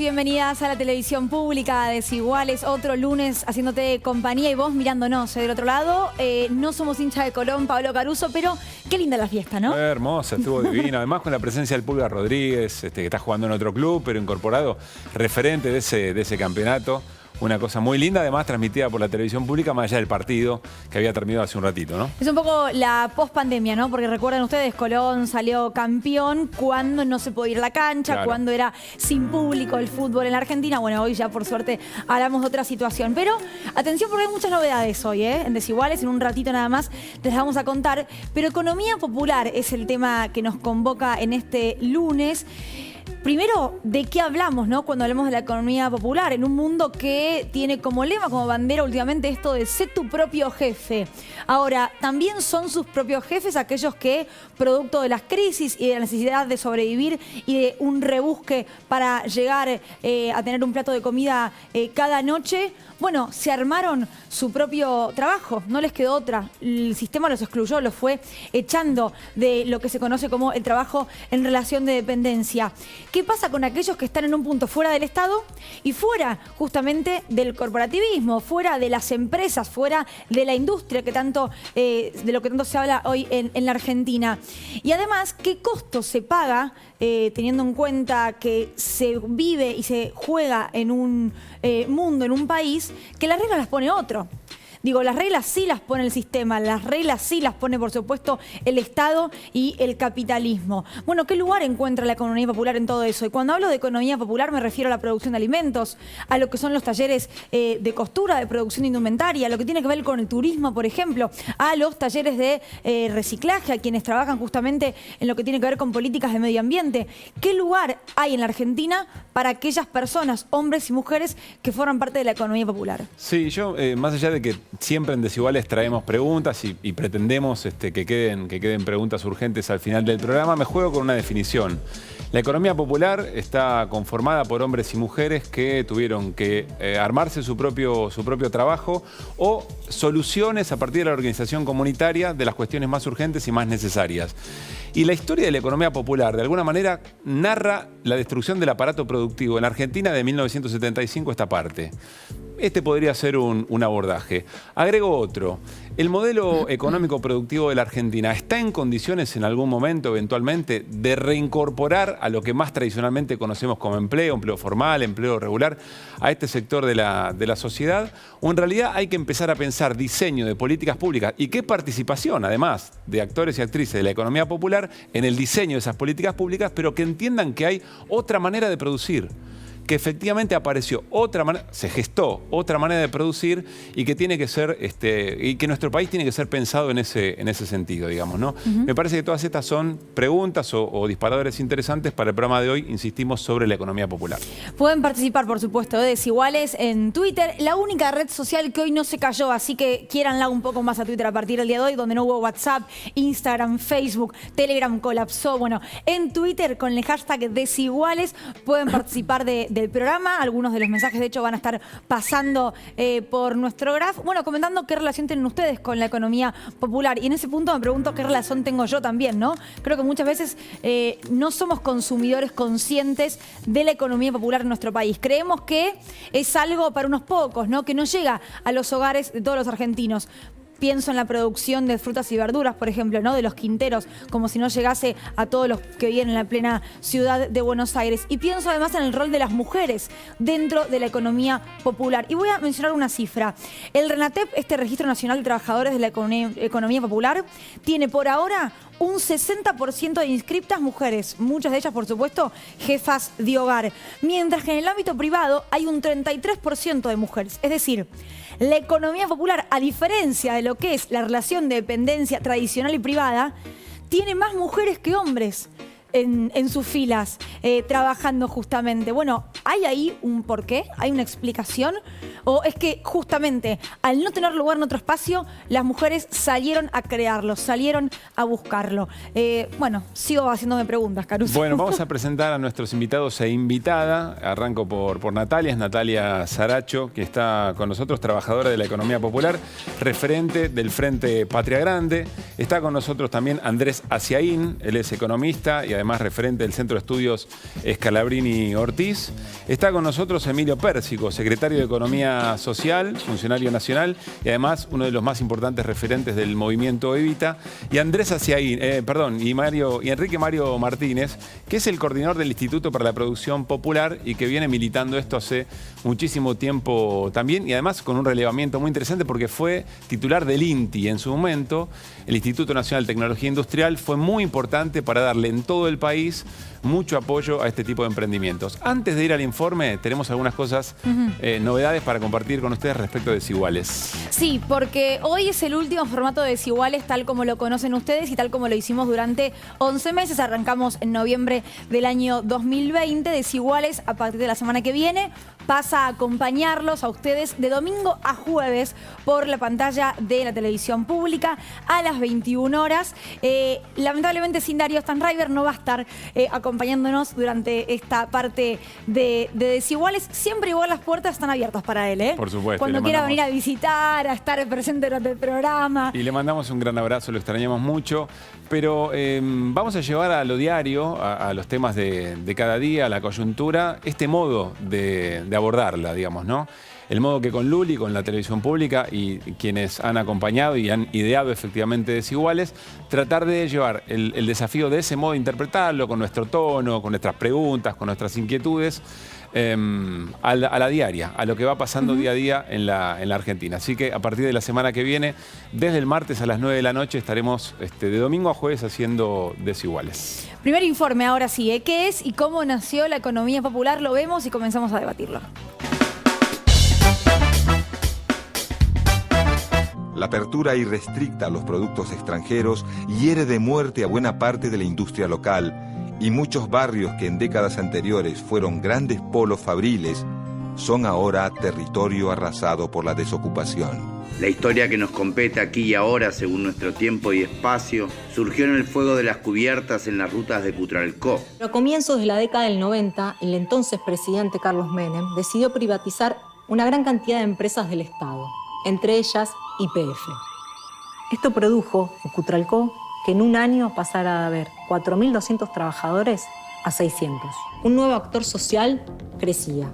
bienvenidas a la televisión pública, Desiguales, otro lunes haciéndote compañía y vos mirándonos del otro lado. No somos hinchas de Colón, Pablo Caruso, pero qué linda la fiesta, ¿no? Hermosa, estuvo divino. Además con la presencia del Pulga Rodríguez, que está jugando en otro club, pero incorporado referente de ese campeonato. Una cosa muy linda, además transmitida por la televisión pública, más allá del partido que había terminado hace un ratito, ¿no? Es un poco la post-pandemia, ¿no? Porque recuerdan ustedes, Colón salió campeón cuando no se podía ir a la cancha, Claro. cuando era sin público el fútbol en la Argentina. Bueno, hoy ya por suerte hablamos de otra situación. Pero atención porque hay muchas novedades hoy, en Desiguales. En un ratito nada más te las vamos a contar. Pero economía popular es el tema que nos convoca en este lunes. Primero, ¿de qué hablamos, no? Cuando hablamos de la economía popular, en un mundo que tiene como lema, como bandera últimamente esto de ser tu propio jefe. Ahora, también son sus propios jefes aquellos que, producto de las crisis y de la necesidad de sobrevivir y de un rebusque para llegar a tener un plato de comida cada noche, bueno, se armaron su propio trabajo, no les quedó otra. El sistema los excluyó, los fue echando de lo que se conoce como el trabajo en relación de dependencia. ¿Qué pasa con aquellos que están en un punto fuera del Estado y fuera justamente del corporativismo, fuera de las empresas, fuera de la industria que tanto, de lo que tanto se habla hoy en la Argentina? Y además, ¿qué costo se paga teniendo en cuenta que se vive y se juega en un mundo, en un país, que las reglas las pone otro? Digo, las reglas sí las pone el sistema, las reglas sí las pone, por supuesto, el Estado y el capitalismo. Bueno, ¿qué lugar encuentra la economía popular en todo eso? Y cuando hablo de economía popular me refiero a la producción de alimentos, a lo que son los talleres de costura, de producción de indumentaria, a lo que tiene que ver con el turismo, por ejemplo, a los talleres de reciclaje, a quienes trabajan justamente en lo que tiene que ver con políticas de medio ambiente. ¿Qué lugar hay en la Argentina para aquellas personas, hombres y mujeres, que forman parte de la economía popular? Sí, yo, más allá de que siempre en Desiguales traemos preguntas y pretendemos que queden preguntas urgentes al final del programa, me juego con una definición. La economía popular está conformada por hombres y mujeres que tuvieron que armarse su propio trabajo o soluciones a partir de la organización comunitaria de las cuestiones más urgentes y más necesarias. Y la historia de la economía popular, de alguna manera, narra la destrucción del aparato productivo en la Argentina de 1975 esta parte. Este podría ser un abordaje. Agrego otro. ¿El modelo económico productivo de la Argentina está en condiciones en algún momento, eventualmente, de reincorporar a lo que más tradicionalmente conocemos como empleo formal, empleo regular, a este sector de la sociedad? ¿O en realidad hay que empezar a pensar diseño de políticas públicas y qué participación, además, de actores y actrices de la economía popular en el diseño de esas políticas públicas, pero que entiendan que hay otra manera de producir? Que efectivamente apareció otra manera, se gestó otra manera de producir y que tiene que ser, y que nuestro país tiene que ser pensado en ese sentido, digamos, ¿no? Me parece que todas estas son preguntas o disparadores interesantes para el programa de hoy, insistimos, sobre la economía popular. Pueden participar, por supuesto, de Desiguales en Twitter, la única red social que hoy no se cayó, así que quiéranla un poco más a Twitter a partir del día de hoy, donde no hubo WhatsApp, Instagram, Facebook, Telegram colapsó. Bueno, en Twitter con el hashtag Desiguales pueden participar del programa. Algunos de los mensajes, de hecho, van a estar pasando por nuestro graph. Bueno, comentando qué relación tienen ustedes con la economía popular. Y en ese punto me pregunto qué relación tengo yo también, ¿no? Creo que muchas veces no somos consumidores conscientes de la economía popular en nuestro país. Creemos que es algo para unos pocos, ¿no? Que no llega a los hogares de todos los argentinos. Pienso en la producción de frutas y verduras, por ejemplo, ¿no? De los quinteros, como si no llegase a todos los que viven en la plena ciudad de Buenos Aires. Y pienso además en el rol de las mujeres dentro de la economía popular. Y voy a mencionar una cifra. El RENATEP, este Registro Nacional de Trabajadores de la Economía Popular, tiene por ahora un 60% de inscriptas mujeres, muchas de ellas, por supuesto, jefas de hogar. Mientras que en el ámbito privado hay un 33% de mujeres. Es decir, la economía popular, a diferencia de lo que es la relación de dependencia tradicional y privada, tiene más mujeres que hombres en sus filas, trabajando justamente. Bueno, ¿hay ahí un porqué? ¿Hay una explicación? ¿O es que justamente al no tener lugar en otro espacio, las mujeres salieron a crearlo, salieron a buscarlo? Bueno, sigo haciéndome preguntas, Caruso. Bueno, vamos a presentar a nuestros invitados e invitada. Arranco por Natalia. Es Natalia Saracho, que está con nosotros, trabajadora de la economía popular, referente del Frente Patria Grande. Está con nosotros también Andrés Aciaín. Él es economista y además además referente del Centro de Estudios Scalabrini Ortiz. Está con nosotros Emilio Pérsico, secretario de Economía Social, funcionario nacional y además uno de los más importantes referentes del movimiento Evita. Y Andrés Aciaín, y Enrique Mario Martínez, que es el coordinador del Instituto para la Producción Popular y que viene militando esto hace muchísimo tiempo también y además con un relevamiento muy interesante porque fue titular del INTI en su momento. El Instituto Nacional de Tecnología Industrial fue muy importante para darle en todo el país mucho apoyo a este tipo de emprendimientos. Antes de ir al informe, tenemos algunas cosas, novedades para compartir con ustedes respecto de Desiguales. Sí, porque hoy es el último formato de Desiguales tal como lo conocen ustedes y tal como lo hicimos durante 11 meses. Arrancamos en noviembre del año 2020. Desiguales, a partir de la semana que viene, pasa a acompañarlos a ustedes de domingo a jueves por la pantalla de la televisión pública a las 21 horas. Lamentablemente sin Darío Stanraiver no va a estar acompañándonos durante esta parte de Desiguales. Siempre igual las puertas están abiertas para él, ¿eh? Por supuesto. Cuando quiera venir a visitar, a estar presente durante el programa. Y le mandamos un gran abrazo, lo extrañamos mucho. Pero vamos a llevar a lo diario, a los temas de cada día, a la coyuntura, este modo de abordarla, digamos, ¿no? El modo que con Luli, con la televisión pública y quienes han acompañado y han ideado efectivamente Desiguales, tratar de llevar el desafío de ese modo de interpretarlo con nuestro tono, con nuestras preguntas, con nuestras inquietudes, a la diaria, a lo que va pasando día a día en la Argentina. Así que a partir de la semana que viene, desde el martes a las 9 de la noche, estaremos de domingo a jueves haciendo Desiguales. Primer informe, ahora sí, ¿eh? ¿Qué es y cómo nació la economía popular? Lo vemos y comenzamos a debatirlo. La apertura irrestricta a los productos extranjeros hiere de muerte a buena parte de la industria local y muchos barrios que en décadas anteriores fueron grandes polos fabriles son ahora territorio arrasado por la desocupación. La historia que nos compete aquí y ahora, según nuestro tiempo y espacio, surgió en el fuego de las cubiertas en las rutas de Cutralcó. A comienzos de la década del 90, el entonces presidente Carlos Menem decidió privatizar una gran cantidad de empresas del Estado, entre ellas YPF. Esto produjo en Cutralcó que en un año pasara de haber 4.200 trabajadores a 600. Un nuevo actor social crecía: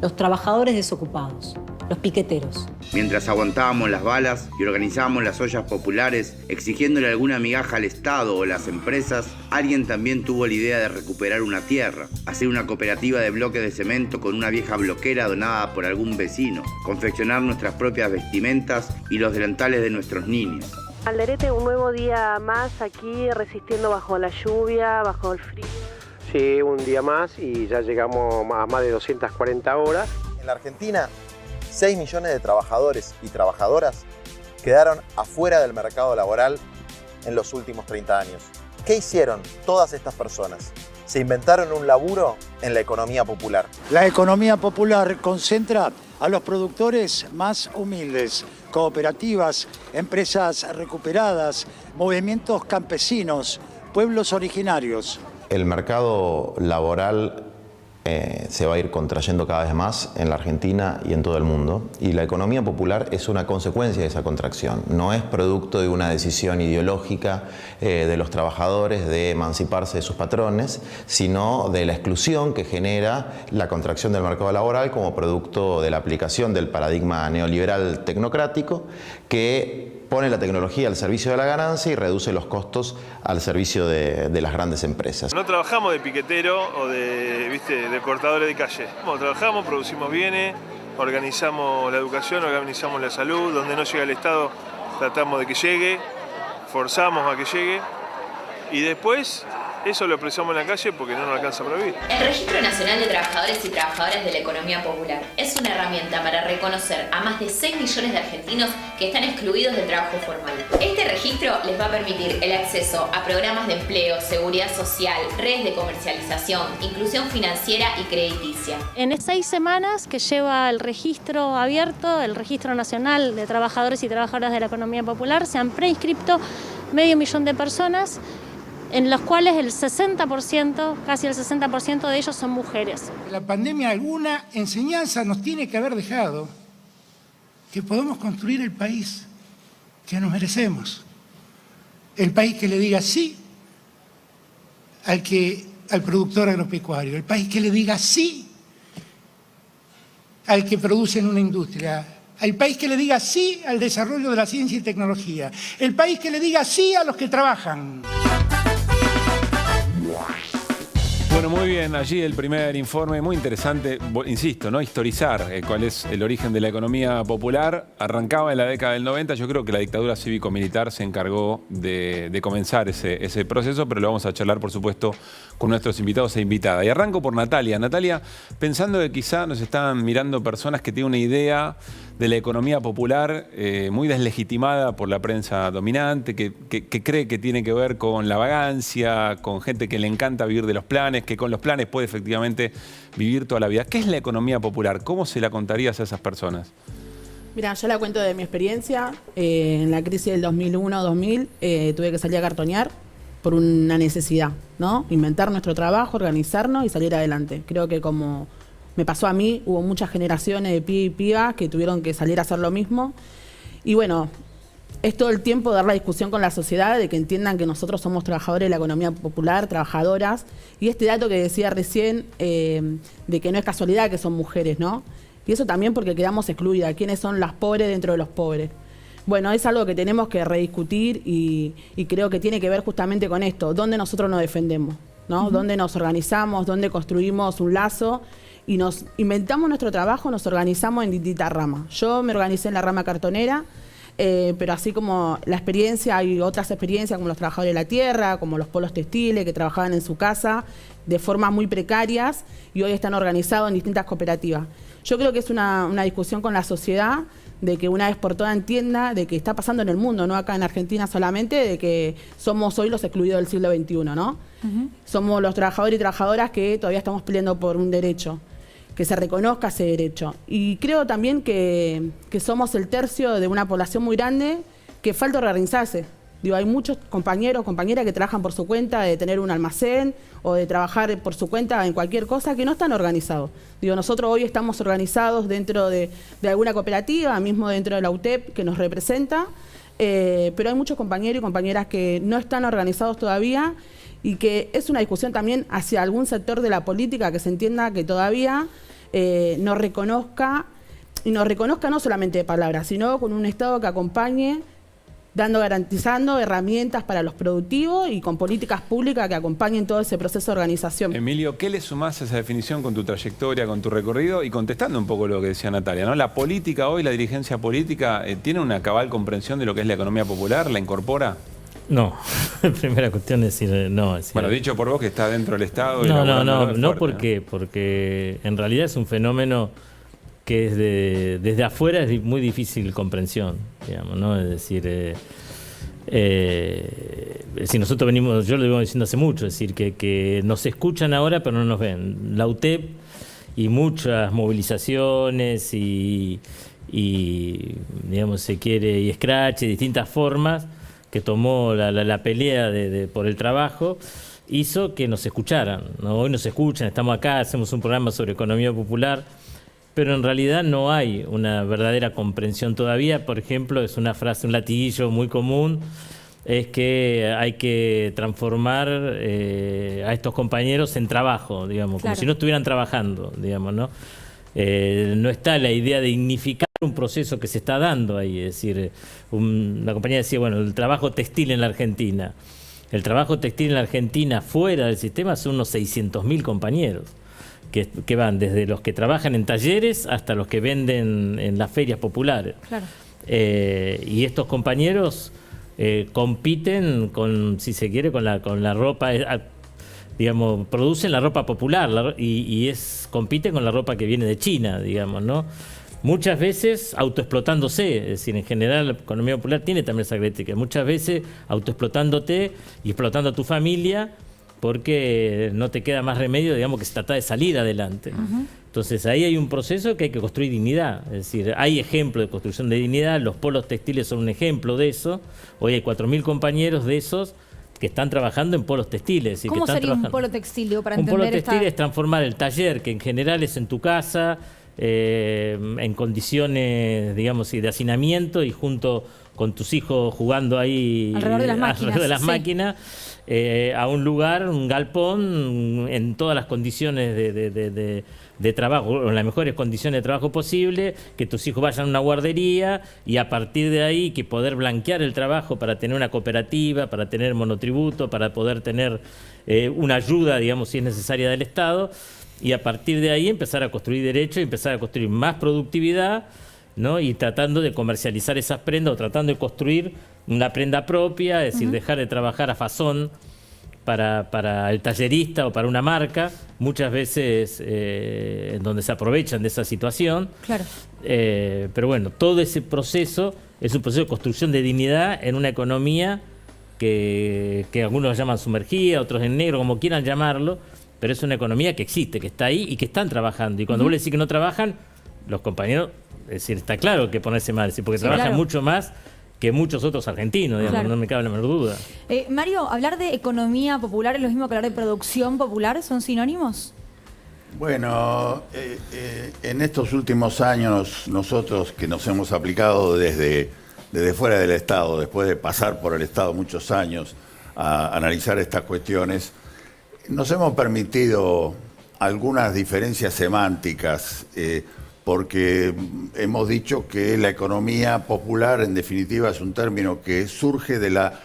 los trabajadores desocupados, los piqueteros. Mientras aguantábamos las balas y organizábamos las ollas populares, exigiéndole alguna migaja al Estado o las empresas, alguien también tuvo la idea de recuperar una tierra, hacer una cooperativa de bloques de cemento con una vieja bloquera donada por algún vecino, confeccionar nuestras propias vestimentas y los delantales de nuestros niños. Alderete, un nuevo día más aquí resistiendo bajo la lluvia, bajo el frío. Sí, un día más y ya llegamos a más de 240 horas. En la Argentina, 6 millones de trabajadores y trabajadoras quedaron afuera del mercado laboral en los últimos 30 años. ¿Qué hicieron todas estas personas? Se inventaron un laburo en la economía popular. La economía popular concentra a los productores más humildes, cooperativas, empresas recuperadas, movimientos campesinos, pueblos originarios. El mercado laboral se va a ir contrayendo cada vez más en la Argentina y en todo el mundo. Y la economía popular es una consecuencia de esa contracción. No es producto de una decisión ideológica de los trabajadores de emanciparse de sus patrones, sino de la exclusión que genera la contracción del mercado laboral como producto de la aplicación del paradigma neoliberal tecnocrático que pone la tecnología al servicio de la ganancia y reduce los costos al servicio de las grandes empresas. No trabajamos de piquetero o de cortadores de calle. Trabajamos, producimos bienes, organizamos la educación, organizamos la salud. Donde no llega el Estado, tratamos de que llegue, forzamos a que llegue y después eso lo expresamos en la calle porque no nos alcanza para vivir. El Registro Nacional de Trabajadores y Trabajadoras de la Economía Popular es una herramienta para reconocer a más de 6 millones de argentinos que están excluidos del trabajo formal. Este registro les va a permitir el acceso a programas de empleo, seguridad social, redes de comercialización, inclusión financiera y crediticia. En 6 semanas que lleva el registro abierto, el Registro Nacional de Trabajadores y Trabajadoras de la Economía Popular, se han preinscripto 500.000 de personas, en los cuales el 60%, casi el 60% de ellos son mujeres. La pandemia alguna enseñanza nos tiene que haber dejado que podemos construir el país que nos merecemos. El país que le diga sí al productor agropecuario, el país que le diga sí al que produce en una industria, el país que le diga sí al desarrollo de la ciencia y tecnología, el país que le diga sí a los que trabajan. Bueno, muy bien, allí el primer informe, muy interesante, insisto, ¿no? Historizar cuál es el origen de la economía popular. Arrancaba en la década del 90, yo creo que la dictadura cívico-militar se encargó de comenzar ese proceso, pero lo vamos a charlar, por supuesto, con nuestros invitados e invitadas. Y arranco por Natalia. Natalia, pensando que quizá nos están mirando personas que tienen una idea de la economía popular muy deslegitimada por la prensa dominante, que cree que tiene que ver con la vagancia, con gente que le encanta vivir de los planes, que con los planes puede efectivamente vivir toda la vida. ¿Qué es la economía popular? ¿Cómo se la contarías a esas personas? Mira, yo la cuento de mi experiencia. En la crisis del 2001-2000 tuve que salir a cartonear por una necesidad, ¿no? Inventar nuestro trabajo, organizarnos y salir adelante. Creo que como me pasó a mí, hubo muchas generaciones de pibes y pibas que tuvieron que salir a hacer lo mismo. Y bueno, es todo el tiempo dar la discusión con la sociedad de que entiendan que nosotros somos trabajadores de la economía popular, trabajadoras. Y este dato que decía recién, de que no es casualidad que son mujeres, ¿no? Y eso también porque quedamos excluidas. ¿Quiénes son las pobres dentro de los pobres? Bueno, es algo que tenemos que rediscutir y creo que tiene que ver justamente con esto. ¿Dónde nosotros nos defendemos? ¿No? ¿Dónde nos organizamos? ¿Dónde construimos un lazo? Y nos inventamos nuestro trabajo, nos organizamos en distintas ramas. Yo me organicé en la rama cartonera, pero así como la experiencia, hay otras experiencias como los trabajadores de la tierra, como los polos textiles que trabajaban en su casa de formas muy precarias y hoy están organizados en distintas cooperativas. Yo creo que es una discusión con la sociedad de que una vez por todas entienda de que está pasando en el mundo, no acá en Argentina solamente, de que somos hoy los excluidos del siglo XXI, ¿no? Somos los trabajadores y trabajadoras que todavía estamos peleando por un derecho, que se reconozca ese derecho. Y creo también que somos el tercio de una población muy grande que falta organizarse. Digo, hay muchos compañeros, compañeras que trabajan por su cuenta, de tener un almacén o de trabajar por su cuenta en cualquier cosa, que no están organizados. Digo, nosotros hoy estamos organizados dentro de alguna cooperativa, mismo dentro de la UTEP que nos representa, pero hay muchos compañeros y compañeras que no están organizados todavía y que es una discusión también hacia algún sector de la política que se entienda que todavía nos reconozca, y nos reconozca no solamente de palabras, sino con un Estado que acompañe, garantizando herramientas para los productivos y con políticas públicas que acompañen todo ese proceso de organización. Emilio, ¿qué le sumás a esa definición con tu trayectoria, con tu recorrido y contestando un poco lo que decía Natalia, ¿no? La política hoy, la dirigencia política, ¿tiene una cabal comprensión de lo que es la economía popular? ¿La incorpora? No, primera cuestión es decir, no. Es decir, bueno, dicho por vos que está dentro del Estado. No, porque en realidad es un fenómeno que es desde afuera es muy difícil comprensión, digamos, ¿no? Es decir, si nosotros venimos, yo lo vengo diciendo hace mucho, es decir, que nos escuchan ahora pero no nos ven. La UTEP y muchas movilizaciones y digamos, se quiere, y scratch, y distintas formas que tomó la pelea por el trabajo, hizo que nos escucharan, ¿no? Hoy nos escuchan, estamos acá, hacemos un programa sobre economía popular, pero en realidad no hay una verdadera comprensión todavía. Por ejemplo, es una frase, un latiguillo muy común, es que hay que transformar a estos compañeros en trabajo, digamos, como si no estuvieran trabajando, digamos, ¿no? No está la idea de dignificar un proceso que se está dando ahí, es decir, la compañía decía, bueno, el trabajo textil en la Argentina. El trabajo textil en la Argentina fuera del sistema son unos 600.000 compañeros. Que van desde los que trabajan en talleres hasta los que venden en las ferias populares. Claro. Y estos compañeros compiten con, si se quiere, con la ropa, digamos, producen la ropa popular y compiten con la ropa que viene de China, digamos, ¿no? Muchas veces autoexplotándose, es decir, en general la economía popular tiene también esa característica, muchas veces autoexplotándote y explotando a tu familia, porque no te queda más remedio, digamos, que se trata de salir adelante. Entonces ahí hay un proceso que hay que construir dignidad, es decir, hay ejemplos de construcción de dignidad, los polos textiles son un ejemplo de eso, hoy hay 4.000 compañeros de esos que están trabajando en polos textiles. ¿Cómo sería un polo textil? Digo, para entender un polo textil es transformar el taller, que en general es en tu casa, en condiciones, digamos, de hacinamiento y junto con tus hijos jugando ahí alrededor de las máquinas, a un lugar, un galpón, en todas las condiciones de trabajo, o en las mejores condiciones de trabajo posible, que tus hijos vayan a una guardería y a partir de ahí que poder blanquear el trabajo para tener una cooperativa, para tener monotributo, para poder tener una ayuda, digamos, si es necesaria del Estado, y a partir de ahí empezar a construir derechos y empezar a construir más productividad, ¿no? Y tratando de comercializar esas prendas o tratando de construir una prenda propia, es decir, dejar de trabajar a fazón para el tallerista o para una marca, muchas veces en donde se aprovechan de esa situación. Claro. Pero bueno, todo ese proceso es un proceso de construcción de dignidad en una economía que algunos llaman sumergida, otros en negro, como quieran llamarlo, pero es una economía que existe, que está ahí y que están trabajando. Y cuando vos le decís que no trabajan, los compañeros, es decir, está claro que ponerse mal, es decir, porque trabajan mucho más que muchos otros argentinos, digamos, no me cabe la menor duda. Mario, ¿hablar de economía popular es lo mismo que hablar de producción popular? ¿Son sinónimos? Bueno, en estos últimos años nosotros que nos hemos aplicado desde fuera del Estado, después de pasar por el Estado muchos años a analizar estas cuestiones, nos hemos permitido algunas diferencias semánticas, porque hemos dicho que la economía popular, en definitiva, es un término que surge de la,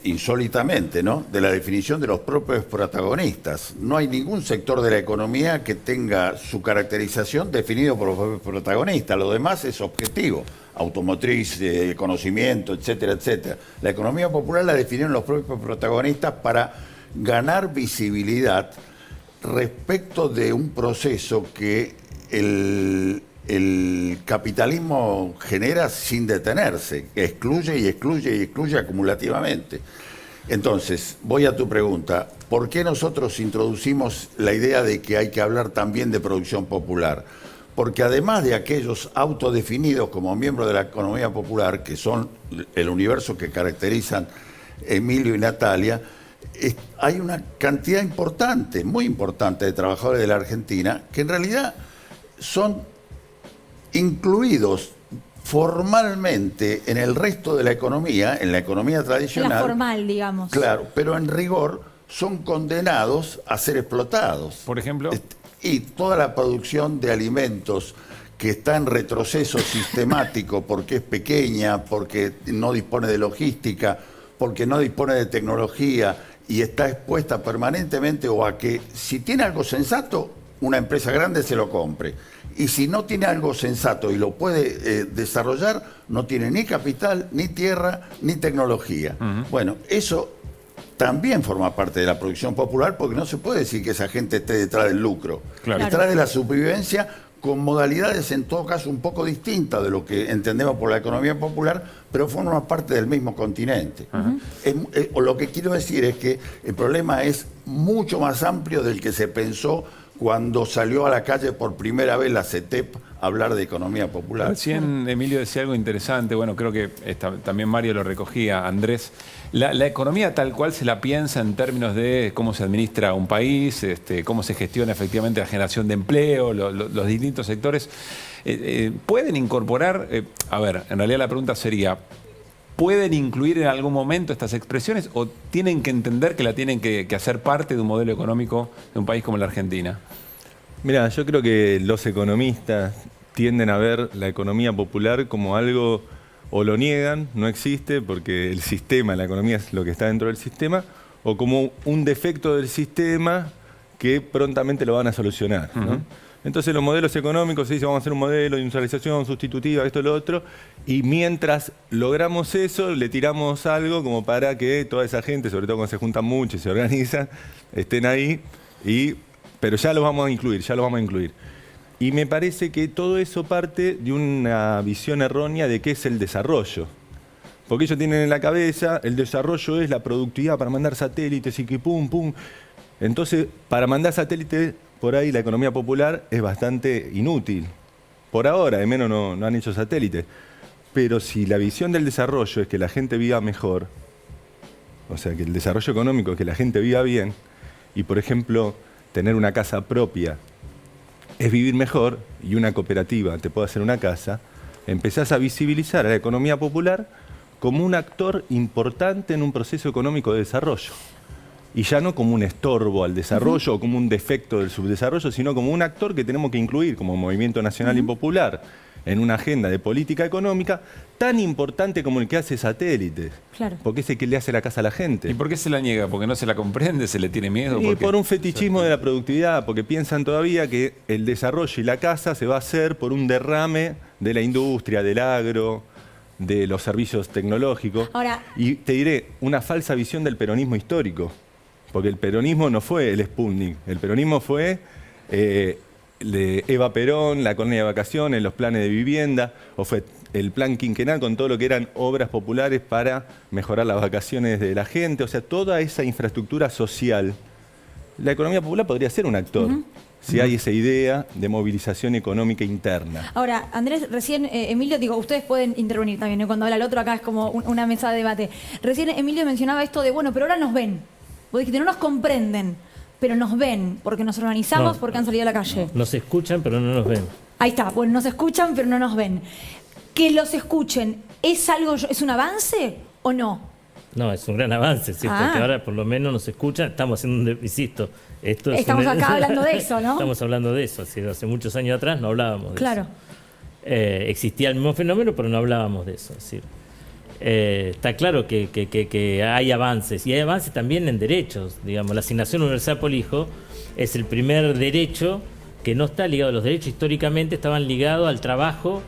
insólitamente, ¿no?, de la definición de los propios protagonistas. No hay ningún sector de la economía que tenga su caracterización definido por los propios protagonistas. Lo demás es objetivo, automotriz, conocimiento, etcétera, etcétera. La economía popular la definieron los propios protagonistas para ganar visibilidad respecto de un proceso que el capitalismo genera sin detenerse, que excluye y excluye y excluye acumulativamente. Entonces, voy a tu pregunta, ¿por qué nosotros introducimos la idea de que hay que hablar también de producción popular? Porque además de aquellos autodefinidos como miembros de la economía popular, que son el universo que caracterizan Emilio y Natalia, hay una cantidad importante, muy importante, de trabajadores de la Argentina que en realidad son incluidos formalmente en el resto de la economía, en la economía tradicional. La formal, digamos. Claro, pero en rigor son condenados a ser explotados. Por ejemplo. Y toda la producción de alimentos que está en retroceso sistemático porque es pequeña, porque no dispone de logística, porque no dispone de tecnología y está expuesta permanentemente o a que si tiene algo sensato, una empresa grande se lo compre. Y si no tiene algo sensato y lo puede desarrollar, no tiene ni capital, ni tierra, ni tecnología. Bueno, eso también forma parte de la producción popular porque no se puede decir que esa gente esté detrás del lucro. Claro. Detrás de la supervivencia con modalidades en todo caso un poco distintas de lo que entendemos por la economía popular, pero forman parte del mismo continente. Lo que quiero decir es que el problema es mucho más amplio del que se pensó cuando salió a la calle por primera vez la CETEP a hablar de economía popular. Recién Emilio decía algo interesante, bueno, creo que también Mario lo recogía, Andrés. La economía tal cual se la piensa en términos de cómo se administra un país, cómo se gestiona efectivamente la generación de empleo, los distintos sectores. ¿Pueden incorporar, a ver, en realidad la pregunta sería, ¿pueden incluir en algún momento estas expresiones o tienen que entender que la tienen que hacer parte de un modelo económico de un país como la Argentina? Mira, yo creo que los economistas tienden a ver la economía popular como algo, o lo niegan, no existe, porque el sistema, la economía es lo que está dentro del sistema, o como un defecto del sistema que prontamente lo van a solucionar, ¿no? Entonces los modelos económicos se dice vamos a hacer un modelo de industrialización sustitutiva, esto, lo otro, y mientras logramos eso, le tiramos algo como para que toda esa gente, sobre todo cuando se juntan mucho y se organizan, estén ahí, pero ya los vamos a incluir, Y me parece que todo eso parte de una visión errónea de qué es el desarrollo. Porque ellos tienen en la cabeza, el desarrollo es la productividad para mandar satélites y que pum, pum. Entonces, para mandar satélites, por ahí la economía popular es bastante inútil. Por ahora, de menos no han hecho satélites. Pero si la visión del desarrollo es que la gente viva mejor, o sea, que el desarrollo económico es que la gente viva bien, y por ejemplo, tener una casa propia es vivir mejor, y una cooperativa te puede hacer una casa, empezás a visibilizar a la economía popular como un actor importante en un proceso económico de desarrollo. Y ya no como un estorbo al desarrollo o como un defecto del subdesarrollo, sino como un actor que tenemos que incluir como movimiento nacional y popular en una agenda de política económica tan importante como el que hace satélites. Claro. Porque es el que le hace la casa a la gente. ¿Y por qué se la niega? ¿Porque no se la comprende? ¿Se le tiene miedo? Y por un fetichismo de la productividad, porque piensan todavía que el desarrollo y la casa se va a hacer por un derrame de la industria, del agro, de los servicios tecnológicos. Ahora, y te diré, una falsa visión del peronismo histórico. Porque el peronismo no fue el Sputnik, el peronismo fue de Eva Perón, la colonia de vacaciones, los planes de vivienda, o fue el plan quinquenal con todo lo que eran obras populares para mejorar las vacaciones de la gente, o sea, toda esa infraestructura social. La economía popular podría ser un actor, si hay esa idea de movilización económica interna. ahora, Andrés, recién, Emilio, digo, ustedes pueden intervenir también, ¿no? Cuando habla el otro, acá es como una mesa de debate. Recién Emilio mencionaba esto de, bueno, pero ahora nos ven. Vos dijiste, no nos comprenden, pero nos ven, porque nos organizamos, porque han salido a la calle. Nos escuchan, pero no nos ven. Ahí está, bueno, nos escuchan, pero no nos ven. Que los escuchen, ¿es algo, es un avance o no? No, es un gran avance, ¿sí? Porque ahora por lo menos nos escuchan, estamos haciendo, insisto, esto es estamos acá hablando de eso, ¿no? Estamos hablando de eso, hace muchos años atrás no hablábamos de claro. eso. Existía el mismo fenómeno, pero no hablábamos de eso, es decir. Está claro que hay avances, y hay avances también en derechos. Digamos, la asignación universal por hijo es el primer derecho que no está ligado. Los derechos históricamente estaban ligados al trabajo,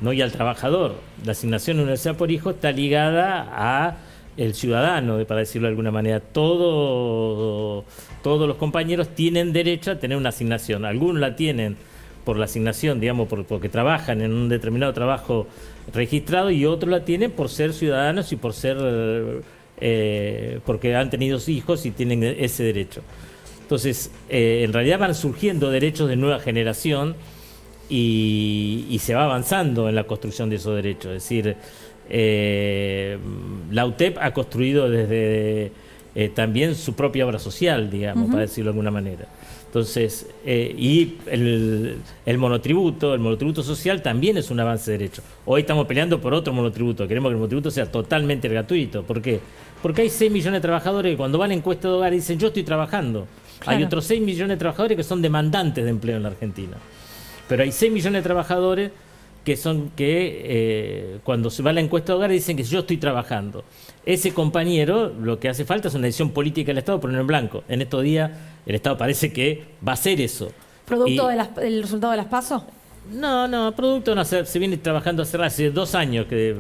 no y al trabajador. La asignación universal por hijo está ligada a el ciudadano, para decirlo de alguna manera. Todos los compañeros tienen derecho a tener una asignación. Algunos la tienen por la asignación, digamos, porque trabajan en un determinado trabajo registrado, y otros la tienen por ser ciudadanos y por ser porque han tenido hijos y tienen ese derecho. Entonces, en realidad van surgiendo derechos de nueva generación y se va avanzando en la construcción de esos derechos. Es decir, la UTEP ha construido desde también su propia obra social, digamos, para decirlo de alguna manera. Entonces, y el monotributo social también es un avance de derecho. Hoy estamos peleando por otro monotributo, queremos que el monotributo sea totalmente gratuito. ¿Por qué? Porque hay 6 millones de trabajadores que cuando van a encuesta de hogar dicen, yo estoy trabajando. Claro. Hay otros 6 millones de trabajadores que son demandantes de empleo en la Argentina. Pero hay 6 millones de trabajadores que cuando se va a la encuesta de hogar dicen que yo estoy trabajando. Ese compañero, lo que hace falta es una decisión política del Estado, ponerlo en blanco. En estos días el Estado parece que va a hacer eso. ¿Producto del resultado de las PASO? No, producto no, se viene trabajando hace 2 años que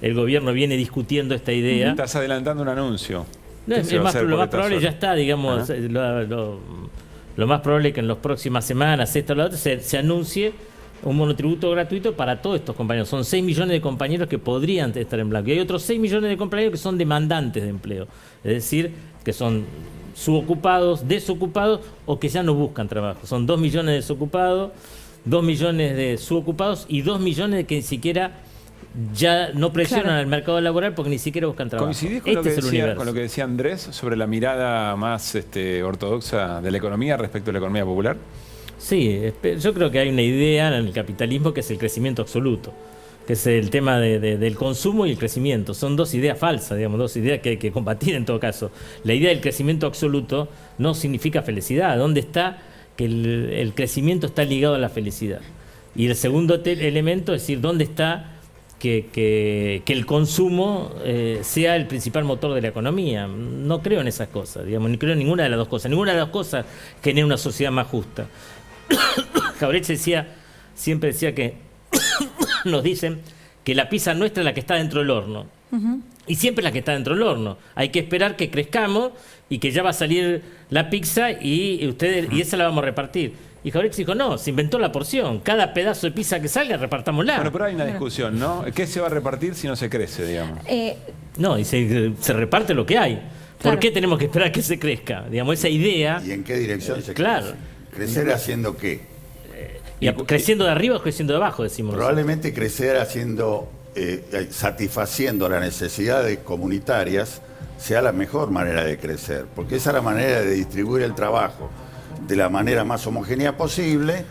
el gobierno viene discutiendo esta idea. Estás adelantando un anuncio. No, lo más probable ya está, digamos, lo más probable es que en las próximas semanas, esta o la otra, se anuncie un monotributo gratuito para todos estos compañeros. Son 6 millones de compañeros que podrían estar en blanco. Y hay otros 6 millones de compañeros que son demandantes de empleo. Es decir, que son subocupados, desocupados o que ya no buscan trabajo. Son 2 millones de desocupados, 2 millones de subocupados y 2 millones de que ni siquiera ya no presionan al mercado laboral porque ni siquiera buscan trabajo. ¿Coincidís con, con lo que decía Andrés sobre la mirada más ortodoxa de la economía respecto a la economía popular? Sí, yo creo que hay una idea en el capitalismo que es el crecimiento absoluto, que es el tema del consumo y el crecimiento. Son dos ideas falsas, digamos, dos ideas que hay que combatir en todo caso. La idea del crecimiento absoluto no significa felicidad. ¿Dónde está que el crecimiento está ligado a la felicidad? Y el segundo elemento es decir, ¿dónde está que el consumo sea el principal motor de la economía? No creo en esas cosas, digamos, ni creo en ninguna de las dos cosas. Ninguna de las dos cosas genera una sociedad más justa. Jauretsch siempre decía que nos dicen que la pizza nuestra es la que está dentro del horno. Y siempre es la que está dentro del horno. Hay que esperar que crezcamos y que ya va a salir la pizza y esa la vamos a repartir. Y Jauretsch dijo, no, se inventó la porción. Cada pedazo de pizza que salga, repartámosla. Bueno, pero hay una discusión, ¿no? ¿Qué se va a repartir si no se crece, digamos? No, y se reparte lo que hay. ¿Por qué tenemos que esperar que se crezca? Digamos, esa idea... ¿Y en qué dirección se crece? Claro. ¿Crecer haciendo qué? ¿Creciendo de arriba o creciendo de abajo, decimos? Probablemente crecer haciendo, satisfaciendo las necesidades comunitarias sea la mejor manera de crecer, porque esa es la manera de distribuir el trabajo de la manera más homogénea posible,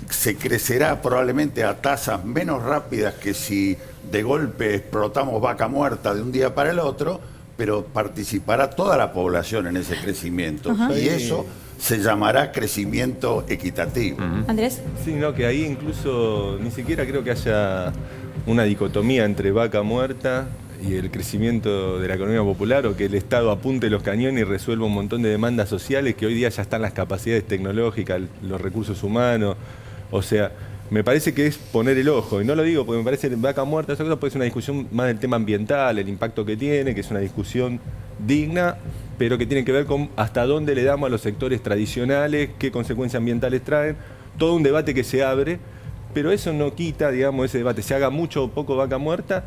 se crecerá probablemente a tasas menos rápidas que si de golpe explotamos Vaca Muerta de un día para el otro, pero participará toda la población en ese crecimiento. Ajá. Y eso se llamará crecimiento equitativo. Andrés. Sí, no, que ahí incluso ni siquiera creo que haya una dicotomía entre vaca muerta y el crecimiento de la economía popular, o que el Estado apunte los cañones y resuelva un montón de demandas sociales, que hoy día ya están las capacidades tecnológicas, los recursos humanos. O sea, me parece que es poner el ojo, y no lo digo porque me parece que vaca muerta, esa cosa puede ser una discusión más del tema ambiental, el impacto que tiene, que es una discusión digna, pero que tiene que ver con hasta dónde le damos a los sectores tradicionales, qué consecuencias ambientales traen, todo un debate que se abre, pero eso no quita, digamos, ese debate, se haga mucho o poco vaca muerta,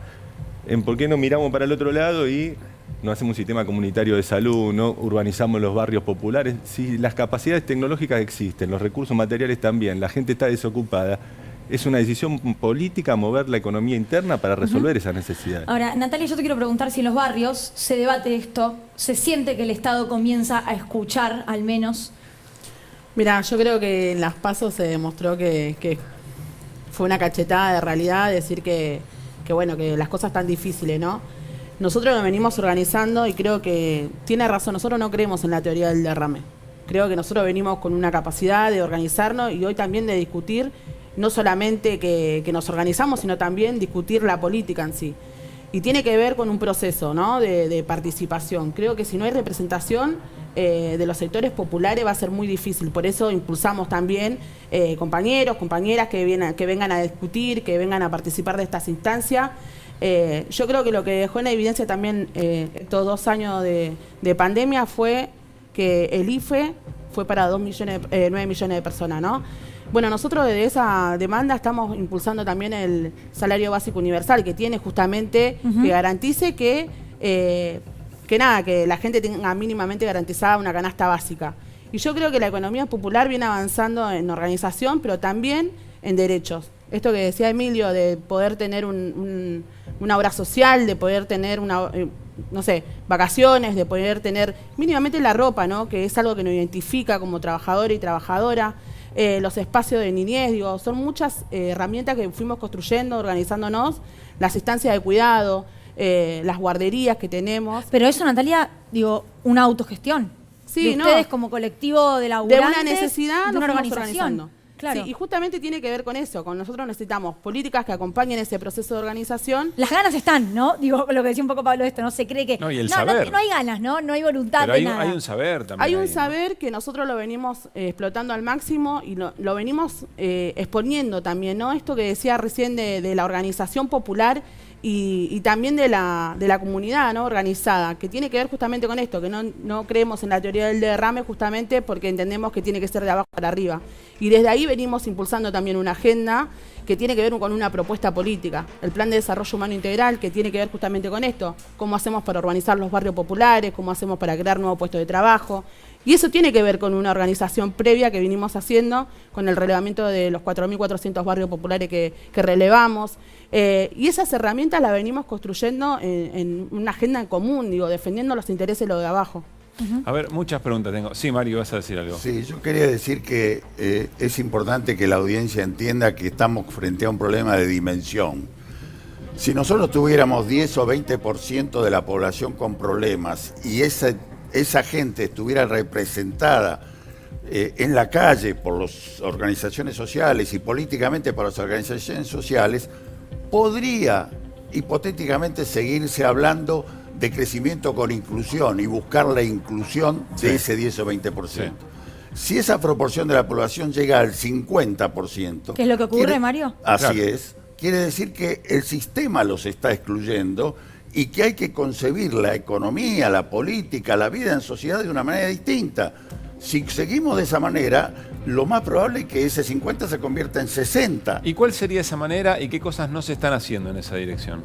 en por qué no miramos para el otro lado y no hacemos un sistema comunitario de salud, no urbanizamos los barrios populares. Si las capacidades tecnológicas existen, los recursos materiales también, la gente está desocupada, es una decisión política mover la economía interna para resolver esas necesidades. Ahora, Natalia, yo te quiero preguntar si en los barrios se debate esto, se siente que el Estado comienza a escuchar al menos. Mira, yo creo que en las PASO se demostró que fue una cachetada de realidad decir que bueno, que las cosas están difíciles, ¿no? Nosotros lo venimos organizando y creo que tiene razón, nosotros no creemos en la teoría del derrame. Creo que nosotros venimos con una capacidad de organizarnos y hoy también de discutir, no solamente que nos organizamos, sino también discutir la política en sí. Y tiene que ver con un proceso, ¿no?, de participación. Creo que si no hay representación de los sectores populares va a ser muy difícil. Por eso impulsamos también compañeros, compañeras que vengan a discutir, que vengan a participar de estas instancias. Yo creo que lo que dejó en evidencia también estos 2 años de pandemia fue que el IFE fue para 9 millones de personas, ¿no? Bueno, nosotros desde esa demanda estamos impulsando también el salario básico universal, que tiene justamente que garantice que la gente tenga mínimamente garantizada una canasta básica. Y yo creo que la economía popular viene avanzando en organización, pero también en derechos. Esto que decía Emilio, de poder tener una obra social, de poder tener vacaciones, de poder tener mínimamente la ropa, ¿no?, que es algo que nos identifica como trabajadora y trabajadora. Los espacios de niñez, son muchas herramientas que fuimos construyendo, organizándonos, las instancias de cuidado, las guarderías que tenemos. Pero eso, Natalia, una autogestión. Sí, de ustedes como colectivo de laburantes, de una necesidad, de una nos organización. Claro. Sí, y justamente tiene que ver con eso, con nosotros necesitamos políticas que acompañen ese proceso de organización. Las ganas están, ¿no? Lo que decía un poco Pablo no se cree que... No, y el saber. No hay ganas, ¿no? No hay voluntad pero de nada. Hay un saber también. Hay un saber que nosotros lo venimos explotando al máximo y lo venimos exponiendo también, ¿no? Esto que decía recién de la organización popular y también de la comunidad, ¿no?, organizada, que tiene que ver justamente con esto, que no creemos en la teoría del derrame justamente porque entendemos que tiene que ser de abajo para arriba. Y desde ahí venimos impulsando también una agenda que tiene que ver con una propuesta política, el Plan de Desarrollo Humano Integral, que tiene que ver justamente con esto, cómo hacemos para urbanizar los barrios populares, cómo hacemos para crear nuevos puestos de trabajo. Y eso tiene que ver con una organización previa que vinimos haciendo, con el relevamiento de los 4.400 barrios populares que relevamos. Y esas herramientas las venimos construyendo en una agenda en común, defendiendo los intereses de los de abajo. A ver, muchas preguntas tengo. Sí, Mario, vas a decir algo. Sí, yo quería decir que es importante que la audiencia entienda que estamos frente a un problema de dimensión. Si nosotros tuviéramos 10 o 20% de la población con problemas y esa gente estuviera representada en la calle por las organizaciones sociales y políticamente por las organizaciones sociales, podría hipotéticamente seguirse hablando de crecimiento con inclusión y buscar la inclusión de ese 10 o 20%. Sí. Si esa proporción de la población llega al 50%... ¿Qué es lo que ocurre, Mario? Así es. Quiere decir que el sistema los está excluyendo y que hay que concebir la economía, la política, la vida en sociedad de una manera distinta. Si seguimos de esa manera, lo más probable es que ese 50 se convierta en 60. ¿Y cuál sería esa manera y qué cosas no se están haciendo en esa dirección?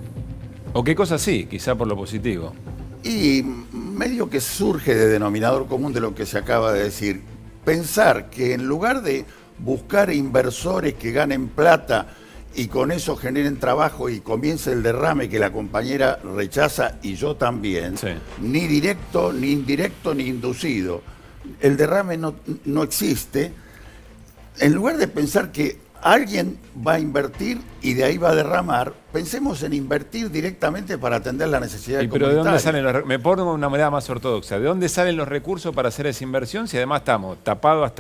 ¿O qué cosas sí, quizá por lo positivo? Y medio que surge de denominador común de lo que se acaba de decir. Pensar que en lugar de buscar inversores que ganen plata y con eso generen trabajo y comience el derrame que la compañera rechaza y yo también, ni directo, ni indirecto, ni inducido, el derrame no existe. En lugar de pensar que alguien va a invertir y de ahí va a derramar. Pensemos en invertir directamente para atender la necesidad Pero comunitaria. ¿de dónde salen los Me pongo una manera más ortodoxa. ¿De dónde salen los recursos para hacer esa inversión si además estamos tapados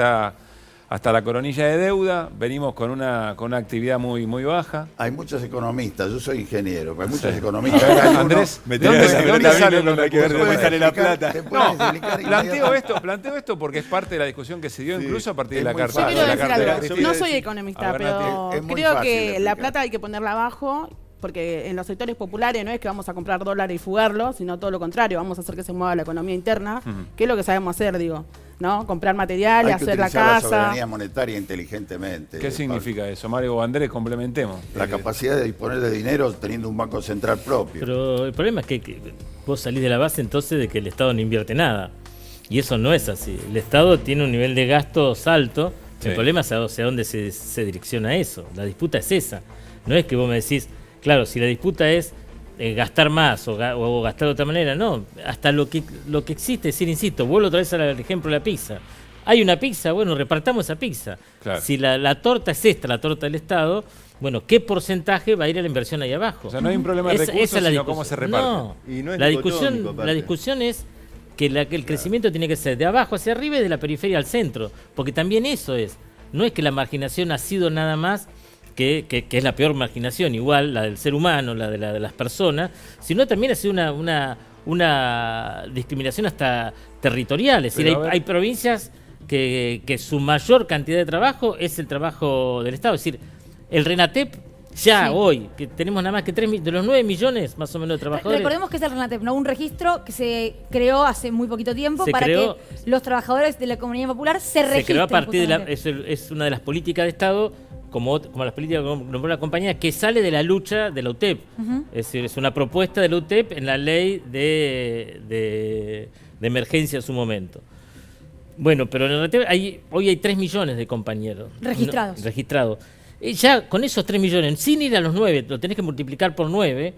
hasta la coronilla de deuda, venimos con una actividad muy baja? Hay muchos economistas, yo soy ingeniero, pero hay muchos economistas. Andrés, ¿de dónde salen los recursos? ¿De dónde sale la plata? Planteo esto porque es parte de la discusión que se dio incluso a partir de la carta. Yo quiero decir algo. No soy A economista, ver, pero es muy creo fácil que explicar. la plata hay que ponerla abajo, porque en los sectores populares no es que vamos a comprar dólares y fugarlos, sino todo lo contrario, vamos a hacer que se mueva la economía interna, que es lo que sabemos hacer, digo, ¿no? Comprar materiales, Hay que hacer la utilizar la casa. soberanía monetaria inteligentemente. ¿Qué significa eso, Mario o Andrés? Complementemos. La capacidad de disponer de dinero teniendo un banco central propio. Pero el problema es que vos salís de la base entonces de que el Estado no invierte nada. Y eso no es así. El Estado tiene un nivel de gastos alto. Sí. El problema es hacia dónde se direcciona eso. La disputa es esa. No es que vos me decís, claro, si la disputa es gastar más o gastar de otra manera, no. Hasta lo que existe, es decir, insisto, vuelvo otra vez al ejemplo de la pizza. Hay una pizza, bueno, repartamos esa pizza. Claro. Si la torta es esta, la torta del Estado, bueno, ¿qué porcentaje va a ir a la inversión ahí abajo? O sea, no hay un problema de recursos, esa es la sino discusión. cómo se reparte. No, Y no es la dicotómico, aparte. discusión es que el crecimiento tiene que ser de abajo hacia arriba y de la periferia al centro, porque también eso es. No es que la marginación ha sido nada más que es la peor marginación, igual la del ser humano, la de las personas, sino también ha sido una discriminación hasta territorial. Es decir, hay provincias que su mayor cantidad de trabajo es el trabajo del Estado. Es decir, el RENATEP ya hoy, que tenemos nada más que de los 9 millones más o menos de trabajadores. Recordemos que es el RENATEP, ¿no? Un registro que se creó hace muy poquito tiempo para que los trabajadores de la Economía Popular se registren. Se creó a partir es una de las políticas de Estado, como las políticas de la compañía, que sale de la lucha de la UTEP. Es decir, es una propuesta de la UTEP en la ley de emergencia en su momento. Bueno, pero en el RENATEP hoy hay 3 millones de compañeros registrados. Ya con esos 3 millones, sin ir a los 9, lo tenés que multiplicar por 9,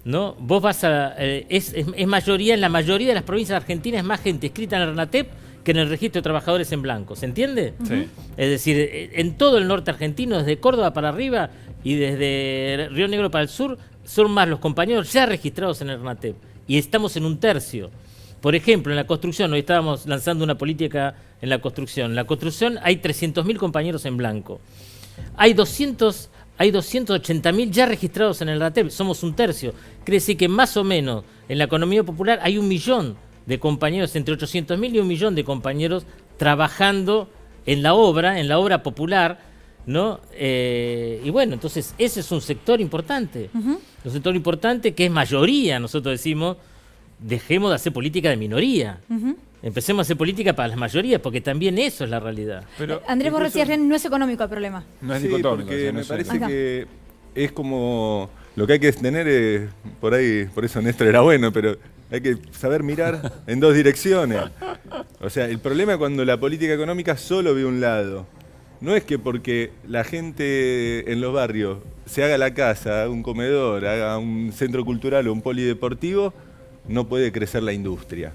¿no? Vos vas a... es mayoría, en la mayoría de las provincias argentinas es más gente inscrita en el RENATEP que en el registro de trabajadores en blanco, ¿se entiende? Sí. Es decir, en todo el norte argentino, desde Córdoba para arriba y desde Río Negro para el sur, son más los compañeros ya registrados en el RENATEP. Y estamos en un tercio. Por ejemplo, en la construcción, hoy estábamos lanzando una política en la construcción. En la construcción hay 300.000 compañeros en blanco. Hay 280.000 ya registrados en el RENATEP, somos un tercio. Quiere decir que más o menos en la economía popular hay 1 millón de compañeros, entre 800.000 y 1 millón de compañeros trabajando en la obra popular, ¿no? Y bueno, entonces ese es un sector importante. Un sector importante que es mayoría, nosotros decimos, dejemos de hacer política de minoría. Empecemos a hacer política para las mayorías, porque también eso es la realidad. Pero Andrés, vos decías, no es económico el problema. No es Sí, dicotómico. porque o sea, me no parece Acá. que es como lo que hay que tener por ahí, por eso Néstor era bueno, pero hay que saber mirar en dos direcciones. O sea, el problema es cuando la política económica solo ve un lado. No es que porque la gente en los barrios se haga la casa, haga un comedor, haga un centro cultural o un polideportivo, no puede crecer la industria.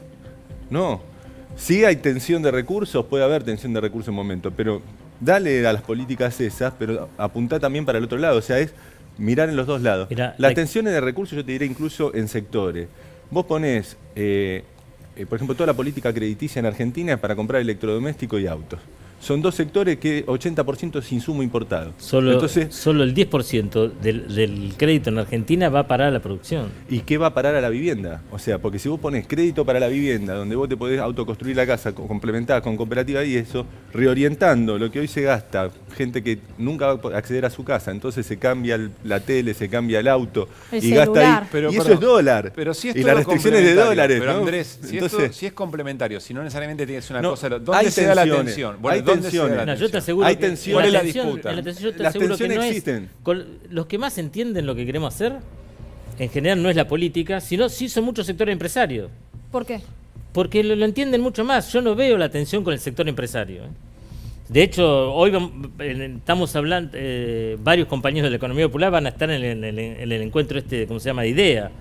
No. Sí hay tensión de recursos, puede haber tensión de recursos en un momento, pero dale a las políticas esas, pero apuntá también para el otro lado. O sea, es mirar en los dos lados. Las tensiones de recursos, yo te diré incluso en sectores. Vos ponés, por ejemplo, toda la política crediticia en Argentina es para comprar electrodomésticos y autos. Son dos sectores que 80% es insumo importado. Solo el 10% del crédito en Argentina va a parar a la producción. ¿Y qué va a parar a la vivienda? O sea, porque si vos pones crédito para la vivienda, donde vos te podés autoconstruir la casa complementada con cooperativa y eso, reorientando lo que hoy se gasta, gente que nunca va a acceder a su casa, entonces se cambia la tele, se cambia el auto y gasta ahí. Pero, y eso es dólar. Pero si es y todo las restricciones de dólares, pero ¿no? Andrés, Entonces, si es complementario, si no necesariamente tienes una no, cosa, ¿dónde hay se da la tensiones, tensión? hay ¿dónde se da tensiones. la No, tensión? yo te aseguro hay que tensión. ¿Cuál es la tensión, disputa? yo te Las aseguro que tensiones no existen. los que más entienden lo que queremos hacer, en general no es la política, sino sí son muchos sectores empresarios. ¿Por qué? Porque lo entienden mucho más. Yo no veo la tensión con el sector empresario. De hecho, hoy estamos hablando, varios compañeros de la economía popular van a estar en el encuentro ¿cómo se llama? De IDEA.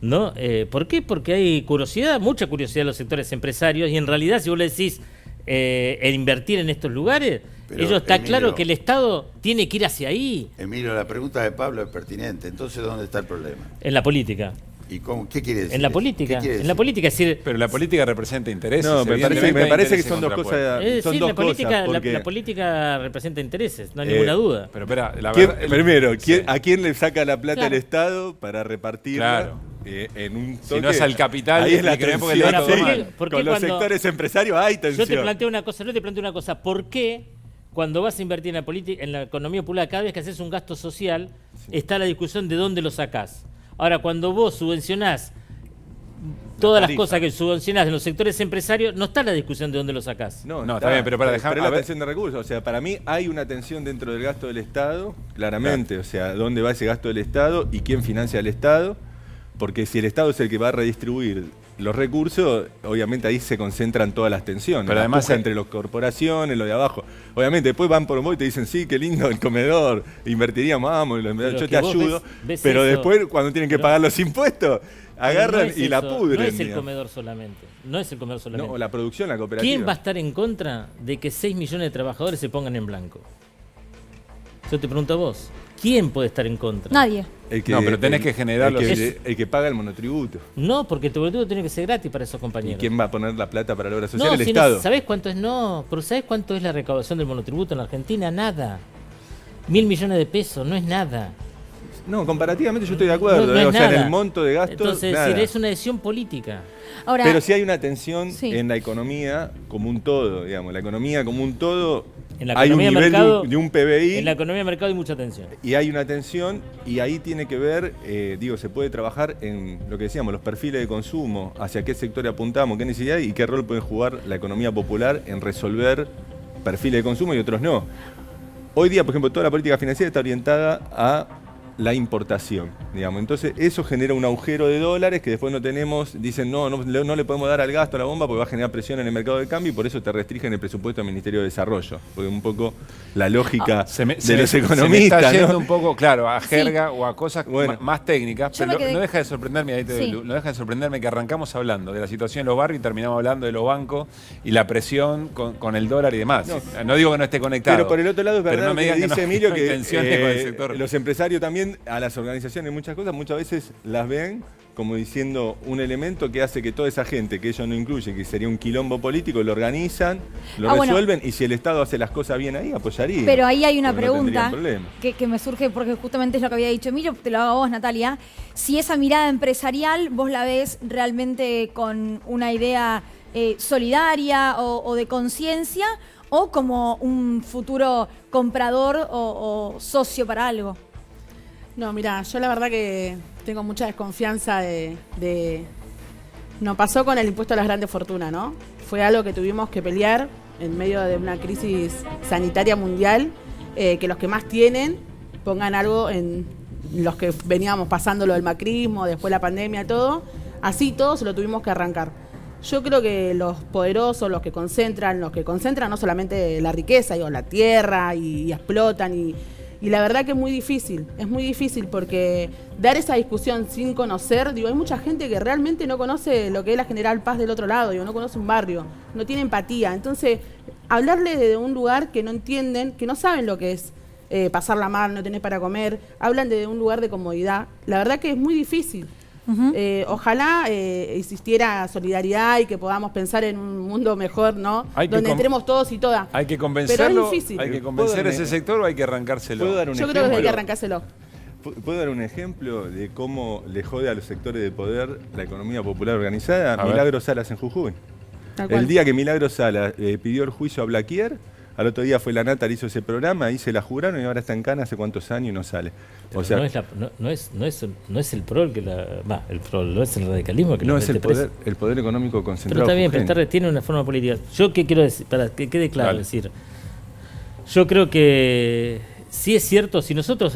¿No? ¿Por qué? Porque hay curiosidad, mucha curiosidad en los sectores empresarios y en realidad si vos le decís, en invertir en estos lugares, Pero, ellos está Emilio, claro que el Estado tiene que ir hacia ahí. Emilio, la pregunta de Pablo es pertinente. Entonces, ¿dónde está el problema? En la política. ¿Y cómo, qué quiere decir? En la eso? política. ¿Qué quiere En decir? la política, es decir. Pero la política representa intereses. No, me parece que son dos cosas. Son Sí, dos la política, cosas. Porque la política representa intereses, no hay ninguna duda. Pero espera, primero, sí. ¿a quién le saca la plata Claro. el Estado para repartirla? Claro. En un Si no es al capital, ahí es la ni creemos que tensión. le va a tomar. Sí, ¿Por qué con los cuando- sectores empresarios hay tensión. Yo te planteo una cosa, ¿por qué cuando vas a invertir en la política, en la economía popular, cada vez que haces un gasto social, está la discusión de dónde lo sacás? Ahora, cuando vos subvencionás todas las cosas que subvencionás en los sectores empresarios, no está la discusión de dónde lo sacás. No, está bien, pero para dejar- Pero a la ver. tensión de recursos. O sea, para mí hay una tensión dentro del gasto del Estado, claramente. O sea, ¿dónde va ese gasto del Estado y quién financia al Estado? Porque si el Estado es el que va a redistribuir los recursos, obviamente ahí se concentran todas las tensiones. Pero la además puja entre las corporaciones, lo de abajo. Obviamente después van por vos y te dicen, sí, qué lindo el comedor, invertiríamos, vamos, Pero yo que te vos ayudo. ves Pero eso. después, cuando tienen que pagar los impuestos, agarran No es y la eso, pudren. No es el digamos. comedor solamente. No es el comedor solamente. No, la producción, la cooperativa. ¿Quién va a estar en contra de que 6 millones de trabajadores se pongan en blanco? Yo te pregunto a vos. ¿Quién puede estar en contra? Nadie. No, pero tenés que generar los- el que paga el monotributo. No, porque el monotributo tiene que ser gratis para esos ¿Y compañeros. quién va a poner la plata para la obra social? No, El si Estado. ¿sabés cuánto es? No, pero ¿sabés cuánto es la recaudación del monotributo en la Argentina? Nada. 1.000 millones de pesos, no es nada. No, comparativamente yo estoy de acuerdo. No es o sea, en nada. el monto de gastos. Entonces, nada. es decir, es una decisión política. Ahora, Pero sí hay una tensión Sí. en la economía como un todo, digamos. La economía como un todo, En la hay un economía de nivel mercado, de un PBI En la economía de mercado hay mucha tensión. y hay una tensión y ahí tiene que ver, se puede trabajar en lo que decíamos, los perfiles de consumo, hacia qué sector apuntamos, qué necesidad y qué rol puede jugar la economía popular en resolver perfiles de consumo y otros no. Hoy día, por ejemplo, toda la política financiera está orientada a la importación, digamos. Entonces, eso genera un agujero de dólares que después no tenemos, dicen, no le podemos dar al gasto a la bomba porque va a generar presión en el mercado de cambio y por eso te restringen el presupuesto del Ministerio de Desarrollo. Porque un poco la lógica de los economistas, se me está yendo ¿no? un poco, claro, a jerga o a cosas más técnicas, Yo pero me quedé- no deja de sorprenderme, ahí te doy Sí. luz, no deja de sorprenderme que arrancamos hablando de la situación en los barrios y terminamos hablando de los bancos y la presión con el dólar y demás. No digo que no esté conectado. Pero por el otro lado es pero verdad no me que digan dice no- Emilio no hay que tensiones con el sector. los empresarios también a las organizaciones muchas cosas muchas veces las ven como diciendo un elemento que hace que toda esa gente que ellos no incluyen, que sería un quilombo político, lo organizan, lo bueno. resuelven y si el Estado hace las cosas bien ahí, apoyaría. Pero ahí hay una Porque no pregunta tendrían problema. que me surge porque justamente es lo que había dicho Emilio, te lo hago a vos, Natalia. Si esa mirada empresarial vos la ves realmente con una idea solidaria o de conciencia o como un futuro comprador o socio para algo. No, mira, yo la verdad que tengo mucha desconfianza de... Nos pasó con el impuesto a las grandes fortunas, ¿no? Fue algo que tuvimos que pelear en medio de una crisis sanitaria mundial, que los que más tienen pongan algo en los que veníamos pasando lo del macrismo, después la pandemia, todo. Así todos lo tuvimos que arrancar. Yo creo que los poderosos, los que concentran no solamente la riqueza, digo, la tierra y explotan y la verdad que es muy difícil porque dar esa discusión sin conocer, digo, hay mucha gente que realmente no conoce lo que es la General Paz del otro lado, digo, no conoce un barrio, no tiene empatía. Entonces, hablarle de un lugar que no entienden, que no saben lo que es pasarla mal, no tener para comer, hablan de un lugar de comodidad. La verdad que es muy difícil. Ojalá existiera solidaridad y que podamos pensar en un mundo mejor, ¿no? Donde entremos todos y todas. Hay que convencerlo, pero es difícil. hay que convencer a ese sector o hay que arrancárselo. ¿Puedo dar un Yo ejemplo? creo que hay que arrancárselo. ¿Puedo dar un ejemplo de cómo le jode a los sectores de poder la economía popular organizada? A ver. Milagro Salas en Jujuy. Tal cual. El día que Milagro Salas pidió el juicio a Blaquier, al otro día fue la Nata, hizo ese programa, ahí se la juraron y ahora está en cana hace cuántos años y no sale. O sea, no es el PRO el que el PRO, no es el radicalismo que no la es mete preso. el poder económico Pero concentrado. está bien, pero jujeño. tiene una forma política. Yo qué quiero decir, para que quede claro, Dale. decir, yo creo que sí es cierto, si nosotros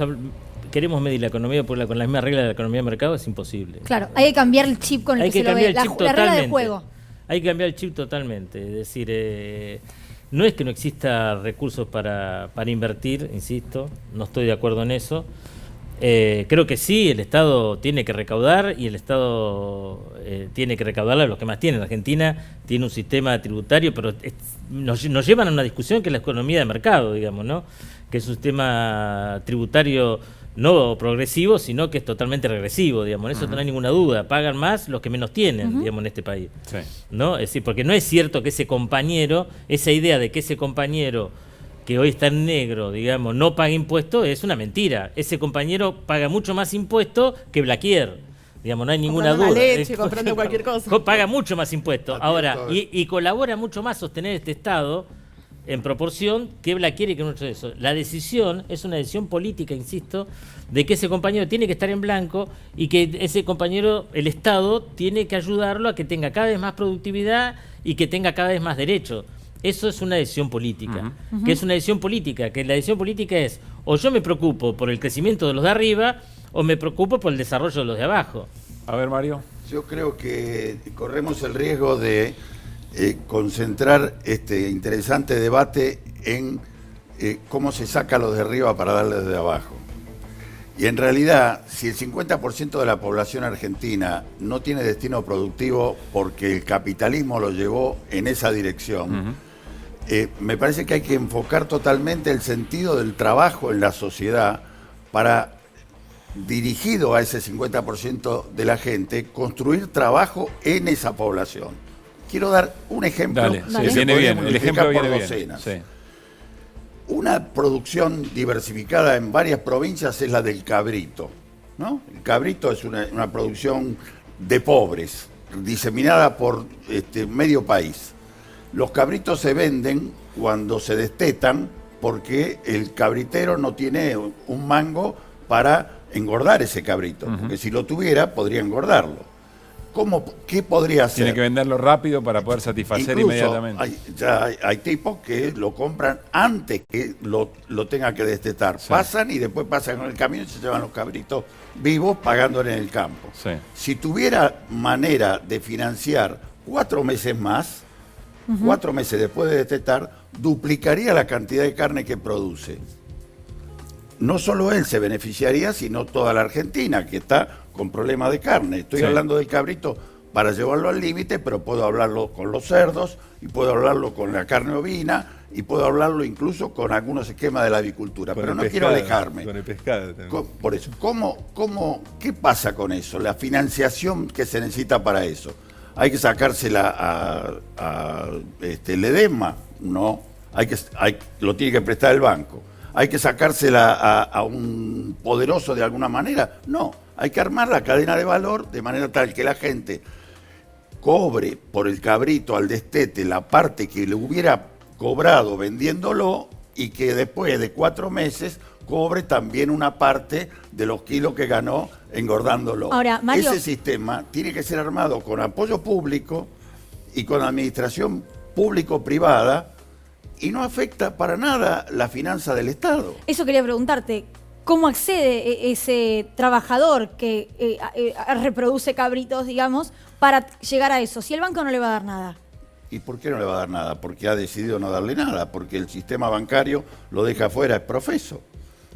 queremos medir la economía con la misma regla de la economía de mercado, es imposible. Claro, hay que cambiar el chip con el Hay que que se lo ve, cambiar el chip la regla del totalmente. juego. Hay que cambiar el chip totalmente. Es decir, no es que no exista recursos para invertir, insisto, no estoy de acuerdo en eso. Creo que sí, el Estado tiene que recaudar y el Estado tiene que recaudarle a los que más tienen. Argentina tiene un sistema tributario, pero nos llevan a una discusión que es la economía de mercado, digamos, ¿no? Que es un sistema tributario no progresivo, sino que es totalmente regresivo, digamos. En eso no hay ninguna duda. Pagan más los que menos tienen, digamos, en este país. Sí. ¿No? Es decir, porque no es cierto que ese compañero, esa idea de que ese compañero que hoy está en negro, digamos, no paga impuestos, es una mentira. Ese compañero paga mucho más impuestos que Blaquier. Digamos, no hay ninguna Comprando duda. una leche, comprando cualquier cosa. Paga mucho más impuestos. Ahora, y colabora mucho más sostener este Estado en proporción que Blaquier y que mucho de eso. La decisión es una decisión política, insisto, de que ese compañero tiene que estar en blanco y que ese compañero, el Estado, tiene que ayudarlo a que tenga cada vez más productividad y que tenga cada vez más derechos. Eso es una decisión política. Que es una decisión política, que la decisión política es o yo me preocupo por el crecimiento de los de arriba o me preocupo por el desarrollo de los de abajo. A ver, Mario. Yo creo que corremos el riesgo de concentrar este interesante debate en cómo se saca a los de arriba para darles de abajo. Y en realidad, si el 50% de la población argentina no tiene destino productivo porque el capitalismo lo llevó en esa dirección, me parece que hay que enfocar totalmente el sentido del trabajo en la sociedad para, dirigido a ese 50% de la gente, construir trabajo en esa población. Quiero dar un ejemplo. Dale. Viene bien, el ejemplo viene bien. Sí. Una producción diversificada en varias provincias es la del cabrito, ¿no? El cabrito es una producción de pobres, diseminada por medio país. Los cabritos se venden cuando se destetan porque el cabritero no tiene un mango para engordar ese cabrito, porque si lo tuviera podría engordarlo. ¿Qué podría hacer? Tiene que venderlo rápido para poder satisfacer Incluso inmediatamente. Hay tipos que lo compran antes que lo tenga que destetar. Sí. Pasan y después pasan con el camión y se llevan los cabritos vivos pagándole en el campo. Sí. Si tuviera manera de financiar 4 meses más, 4 meses después de destetar, duplicaría la cantidad de carne que produce. No solo él se beneficiaría, sino toda la Argentina, que está con problemas de carne. Estoy hablando del cabrito para llevarlo al límite, pero puedo hablarlo con los cerdos, y puedo hablarlo con la carne ovina, y puedo hablarlo incluso con algunos esquemas de la avicultura. Pero no quiero alejarme. Con el pescado también. Por eso, ¿qué pasa con eso? La financiación que se necesita para eso. ¿Hay que sacársela a Ledesma? No. Lo tiene que prestar el banco. ¿Hay que sacársela a un poderoso de alguna manera? No, hay que armar la cadena de valor de manera tal que la gente cobre por el cabrito al destete la parte que le hubiera cobrado vendiéndolo y que después de 4 meses cobre también una parte de los kilos que ganó engordándolo. Ahora, Mario, ese sistema tiene que ser armado con apoyo público y con administración público-privada, y no afecta para nada la finanza del Estado. Eso quería preguntarte. ¿Cómo accede ese trabajador que reproduce cabritos, digamos, para llegar a eso? Si el banco no le va a dar nada. ¿Y por qué no le va a dar nada? Porque ha decidido no darle nada, porque el sistema bancario lo deja fuera, es profeso,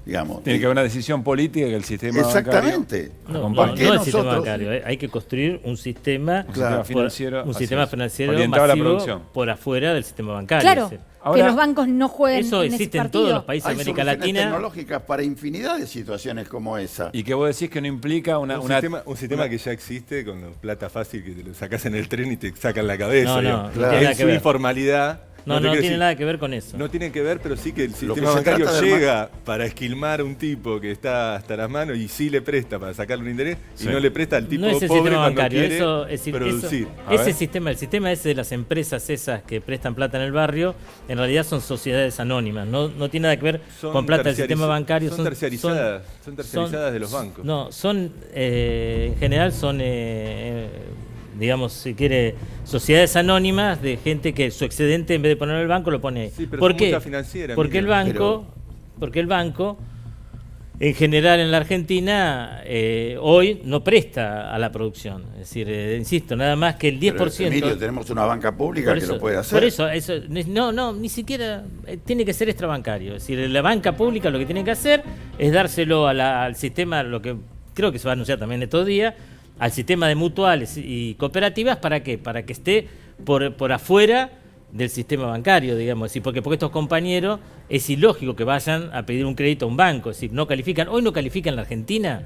digamos. Tiene que haber una decisión política que el sistema Exactamente. bancario... No el sistema bancario, hay que construir un sistema, financiero, orientado a la producción por afuera del sistema bancario. Claro. Ahora, que los bancos no jueguen eso en existe ese en todos los países de América Latina. Tecnológicas para infinidad de situaciones como esa. Y que vos decís que no implica un sistema que ya existe con plata fácil que te lo sacás en el tren y te sacan la cabeza. Claro. En su informalidad. No tiene nada que ver con eso. No tiene que ver, pero sí que el sistema bancario llega para esquilmar a un tipo que está hasta las manos y sí le presta para sacarle un interés y no le presta al tipo pobre cuando bancario, quiere producir. El sistema ese de las empresas esas que prestan plata en el barrio, en realidad son sociedades anónimas. No tiene nada que ver con plata del sistema bancario. Son terciarizadas de los bancos. No, en general son... digamos, si quiere, sociedades anónimas de gente que su excedente en vez de ponerlo en el banco lo pone ahí. Sí, pero ¿Por qué? Financiera, porque el banco en general en la Argentina hoy no presta a la producción. Es decir, insisto, nada más que el 10%. Pero, Emilio, tenemos una banca pública que lo puede hacer. Por eso, no, ni siquiera tiene que ser extrabancario. Es decir, la banca pública lo que tiene que hacer es dárselo al sistema, lo que creo que se va a anunciar también estos días, al sistema de mutuales y cooperativas. ¿Para qué? Para que esté por afuera del sistema bancario, digamos. Es decir, porque estos compañeros es ilógico que vayan a pedir un crédito a un banco. Es decir, no califican. Hoy no califica en la Argentina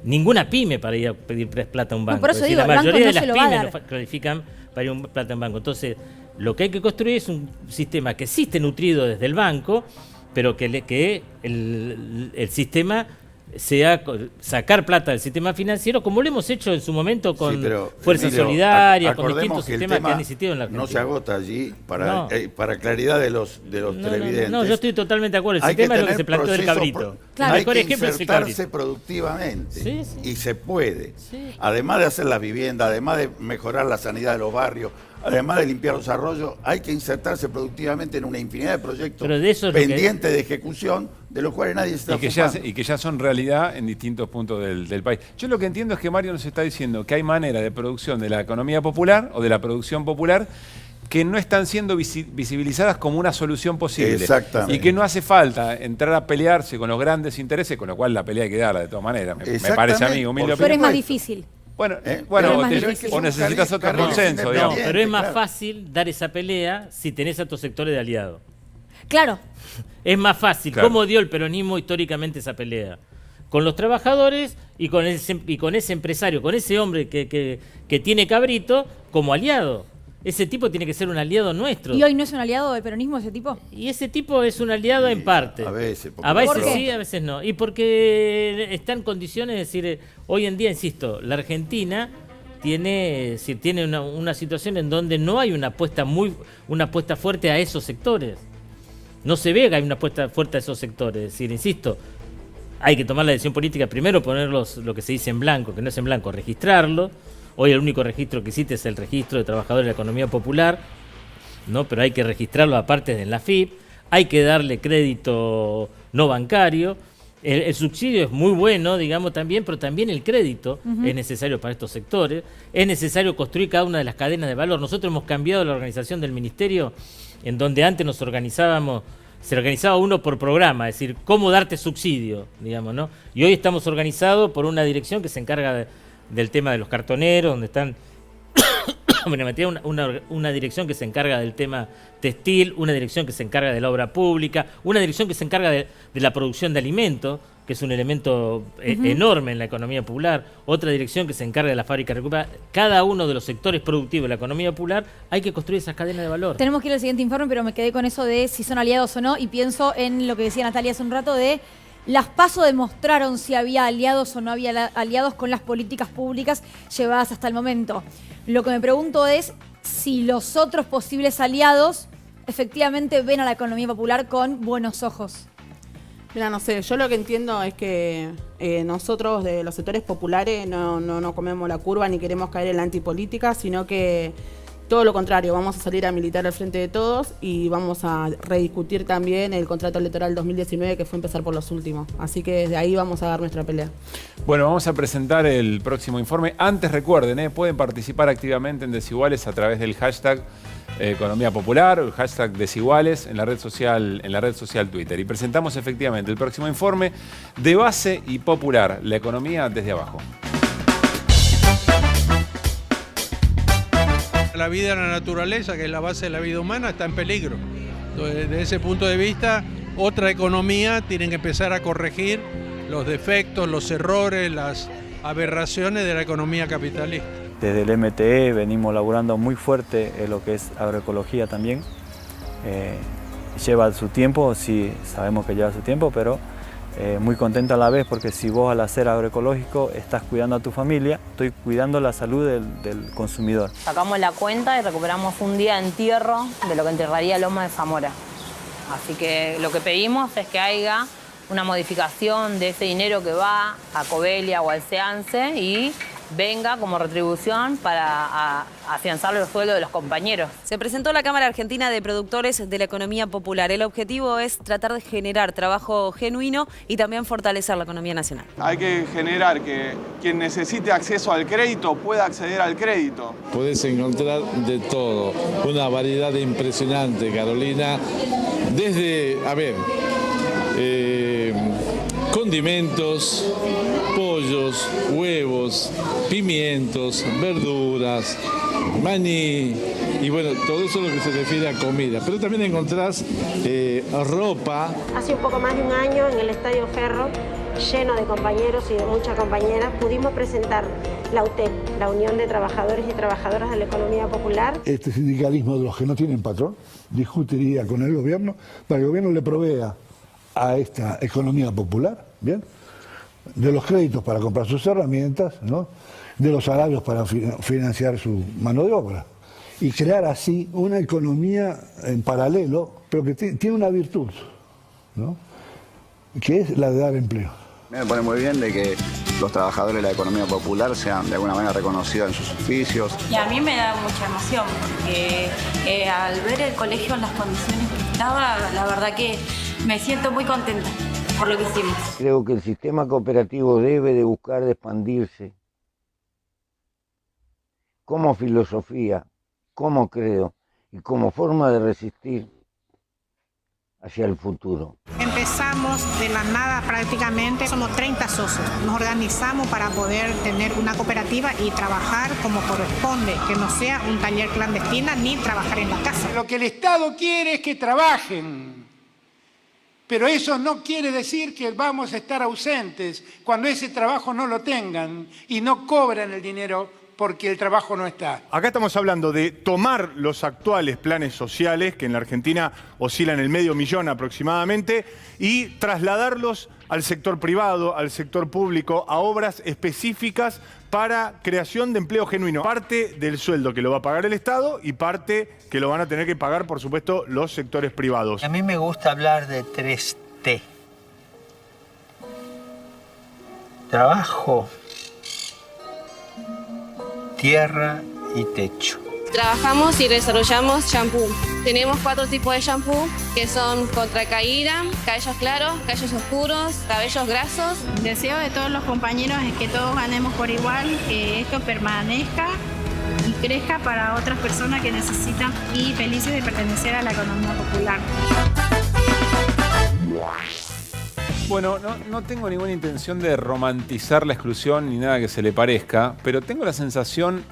ninguna pyme para ir a pedir plata a un banco. Por eso es decir, digo, la mayoría de el las banco no se lo va a pymes dar. no califican para ir a plata en banco. Entonces, lo que hay que construir es un sistema que existe nutrido desde el banco, pero que el sistema sea sacar plata del sistema financiero, como lo hemos hecho en su momento con Fuerza Emilio, Solidaria, con acordemos distintos que el sistemas que tema han existido en la Argentina. no se agota allí para claridad de los televidentes. No, yo estoy totalmente de acuerdo. El Hay sistema es lo que tener se planteó del procesos cabrito. Claro. El Hay mejor que ejemplo es el insertarse cabrito. productivamente y se puede. Además de hacer la vivienda, además de mejorar la sanidad de los barrios, además de limpiar los arroyos, hay que insertarse productivamente en una infinidad de proyectos pendientes de ejecución, de los cuales nadie se está ocupando. Y que ya son realidad en distintos puntos del país. Yo lo que entiendo es que Mario nos está diciendo que hay manera de producción de la economía popular o de la producción popular que no están siendo visibilizadas como una solución posible. Exactamente. Y que no hace falta entrar a pelearse con los grandes intereses, con lo cual la pelea hay que darla de todas maneras. Me parece a mí, humilde. Pero es más difícil. Bueno, pero o necesitas otro consenso, digamos. No, pero es más fácil dar esa pelea si tenés a tus sectores de aliados. Claro. Es más fácil. Claro. ¿Cómo dio el peronismo históricamente esa pelea? Con los trabajadores y con ese empresario, con ese hombre que tiene cabrito como aliado. Ese tipo tiene que ser un aliado nuestro. ¿Y hoy no es un aliado del peronismo ese tipo? Y ese tipo es un aliado en parte. A veces. A veces sí, a veces no. Y porque está en condiciones, es decir, hoy en día, insisto, la Argentina tiene una situación en donde no hay una apuesta fuerte a esos sectores. No se ve que hay una apuesta fuerte a esos sectores. Es decir, insisto, hay que tomar la decisión política, primero ponerlos, lo que se dice en blanco, que no es en blanco, registrarlo. Hoy el único registro que existe es el registro de trabajadores de la economía popular, ¿no? Pero hay que registrarlo aparte en la FIP, hay que darle crédito no bancario. El subsidio es muy bueno, digamos, también, pero también el crédito es necesario para estos sectores. Es necesario construir cada una de las cadenas de valor. Nosotros hemos cambiado la organización del ministerio, en donde antes se organizaba uno por programa, es decir, cómo darte subsidio, digamos, ¿no? Y hoy estamos organizados por una dirección que se encarga del tema de los cartoneros, donde están una dirección que se encarga del tema textil, una dirección que se encarga de la obra pública, una dirección que se encarga de la producción de alimentos, que es un elemento enorme en la economía popular, otra dirección que se encarga de la fábrica recuperadas. Cada uno de los sectores productivos de la economía popular hay que construir esas cadenas de valor. Tenemos que ir al siguiente informe, pero me quedé con eso de si son aliados o no, y pienso en lo que decía Natalia hace un rato de las PASO demostraron si había aliados o no había aliados con las políticas públicas llevadas hasta el momento. Lo que me pregunto es si los otros posibles aliados efectivamente ven a la economía popular con buenos ojos. Mira, no sé, yo lo que entiendo es que nosotros de los sectores populares no comemos la curva ni queremos caer en la antipolítica, sino que todo lo contrario, vamos a salir a militar al frente de todos y vamos a rediscutir también el contrato electoral 2019 que fue empezar por los últimos. Así que desde ahí vamos a dar nuestra pelea. Bueno, vamos a presentar el próximo informe. Antes recuerden, pueden participar activamente en Desiguales a través del hashtag Economía Popular o el hashtag Desiguales en la red social Twitter. Y presentamos efectivamente el próximo informe de base y popular, la economía desde abajo. La vida en la naturaleza, que es la base de la vida humana, está en peligro. Entonces, desde ese punto de vista, otra economía tiene que empezar a corregir los defectos, los errores, las aberraciones de la economía capitalista. Desde el MTE venimos laburando muy fuerte en lo que es agroecología también. Lleva su tiempo, sí sabemos que lleva su tiempo, pero muy contento a la vez porque si vos al hacer agroecológico estás cuidando a tu familia, estoy cuidando la salud del consumidor. Sacamos la cuenta y recuperamos un día de entierro de lo que enterraría Loma de Zamora. Así que lo que pedimos es que haya una modificación de ese dinero que va a Covelia o al SEANSE y venga como retribución para afianzar los sueldos de los compañeros. Se presentó la Cámara Argentina de Productores de la Economía Popular. El objetivo es tratar de generar trabajo genuino y también fortalecer la economía nacional. Hay que generar que quien necesite acceso al crédito pueda acceder al crédito. Puedes encontrar de todo, una variedad impresionante, Carolina, desde, condimentos, pollos, huevos, pimientos, verduras, maní y bueno, todo eso es lo que se refiere a comida. Pero también encontrás ropa. Hace un poco más de un año en el Estadio Ferro, lleno de compañeros y de muchas compañeras, pudimos presentar la UTEP, la Unión de Trabajadores y Trabajadoras de la Economía Popular. Este sindicalismo de los que no tienen patrón discutiría con el gobierno para que el gobierno le provea a esta economía popular, ¿bien?, de los créditos para comprar sus herramientas, ¿no?, de los salarios para financiar su mano de obra y crear así una economía en paralelo, pero que tiene una virtud, ¿no?, que es la de dar empleo. Me pone muy bien de que los trabajadores de la economía popular sean de alguna manera reconocidos en sus oficios. Y a mí me da mucha emoción porque al ver el colegio en las condiciones que estaba, la verdad que me siento muy contenta por lo que hicimos. Creo que el sistema cooperativo debe de buscar de expandirse como filosofía, como credo y como forma de resistir hacia el futuro. Empezamos de la nada prácticamente, somos 30 socios. Nos organizamos para poder tener una cooperativa y trabajar como corresponde, que no sea un taller clandestino ni trabajar en la casa. Lo que el Estado quiere es que trabajen, pero eso no quiere decir que vamos a estar ausentes cuando ese trabajo no lo tengan y no cobran el dinero porque el trabajo no está. Acá estamos hablando de tomar los actuales planes sociales, que en la Argentina oscilan el 500.000 aproximadamente, y trasladarlos al sector privado, al sector público, a obras específicas para creación de empleo genuino. Parte del sueldo que lo va a pagar el Estado y parte que lo van a tener que pagar, por supuesto, los sectores privados. A mí me gusta hablar de 3T. Trabajo, tierra y techo. Trabajamos y desarrollamos shampoo. Tenemos 4 tipos de shampoo que son contra caída, cabellos claros, cabellos oscuros, cabellos grasos. El deseo de todos los compañeros es que todos ganemos por igual, que esto permanezca y crezca para otras personas que necesitan y felices de pertenecer a la economía popular. Bueno, no tengo ninguna intención de romantizar la exclusión ni nada que se le parezca, pero tengo la sensación,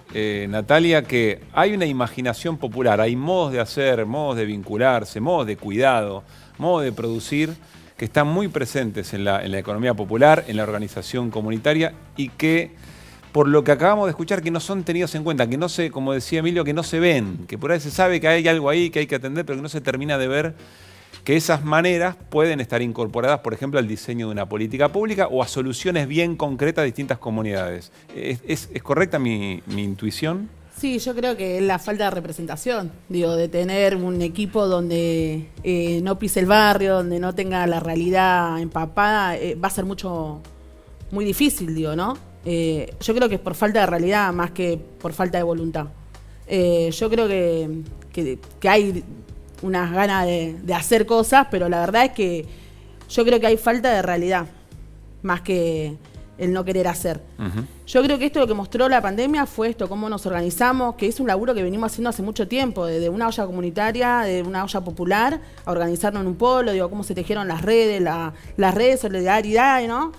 Natalia, que hay una imaginación popular, hay modos de hacer, modos de vincularse, modos de cuidado, modos de producir, que están muy presentes en la economía popular, en la organización comunitaria y que, por lo que acabamos de escuchar, que no son tenidos en cuenta, que no se, como decía Emilio, que no se ven, que por ahí se sabe que hay algo ahí que hay que atender, pero que no se termina de ver que esas maneras pueden estar incorporadas, por ejemplo, al diseño de una política pública o a soluciones bien concretas de distintas comunidades. ¿Es correcta mi intuición? Sí, yo creo que es la falta de representación, de tener un equipo donde no pise el barrio, donde no tenga la realidad empapada, va a ser muy difícil, ¿no? Yo creo que es por falta de realidad más que por falta de voluntad. Yo creo que hay unas ganas de hacer cosas, pero la verdad es que yo creo que hay falta de realidad, más que el no querer hacer. Yo creo que esto lo que mostró la pandemia fue esto, cómo nos organizamos, que es un laburo que venimos haciendo hace mucho tiempo, desde una olla comunitaria, de una olla popular, a organizarnos en un polo, cómo se tejieron las redes, las redes, solidaridad, ¿no?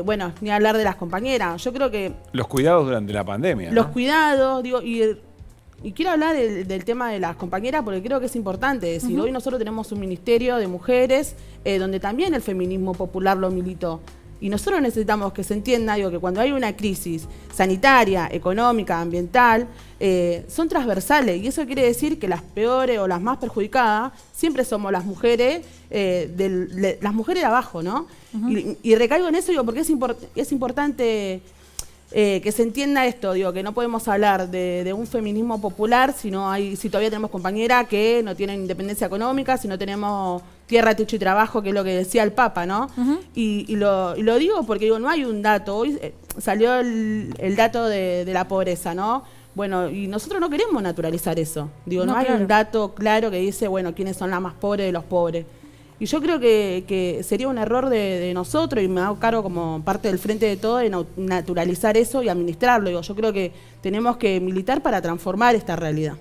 Bueno, ni hablar de las compañeras. Yo creo que... Los cuidados durante la pandemia, Los ¿no? cuidados, y quiero hablar del tema de las compañeras porque creo que es importante. Es decir, hoy nosotros tenemos un ministerio de mujeres donde también el feminismo popular lo militó. Y nosotros necesitamos que se entienda, que cuando hay una crisis sanitaria, económica, ambiental, son transversales. Y eso quiere decir que las peores o las más perjudicadas siempre somos las mujeres, las mujeres de abajo, ¿no? Y recaigo en eso, porque es importante... que se entienda esto, que no podemos hablar de un feminismo popular si todavía tenemos compañeras que no tienen independencia económica, si no tenemos tierra, techo y trabajo, que es lo que decía el Papa, ¿no? Y lo digo porque digo, no hay un dato. Hoy salió el dato de la pobreza, ¿no? Bueno, y nosotros no queremos naturalizar eso. Digo, no hay un dato claro que dice, bueno, quiénes son las más pobres de los pobres. Y yo creo que sería un error de nosotros, y me hago cargo como parte del Frente de Todo, de naturalizar eso y administrarlo. Digo, yo creo que tenemos que militar para transformar esta realidad.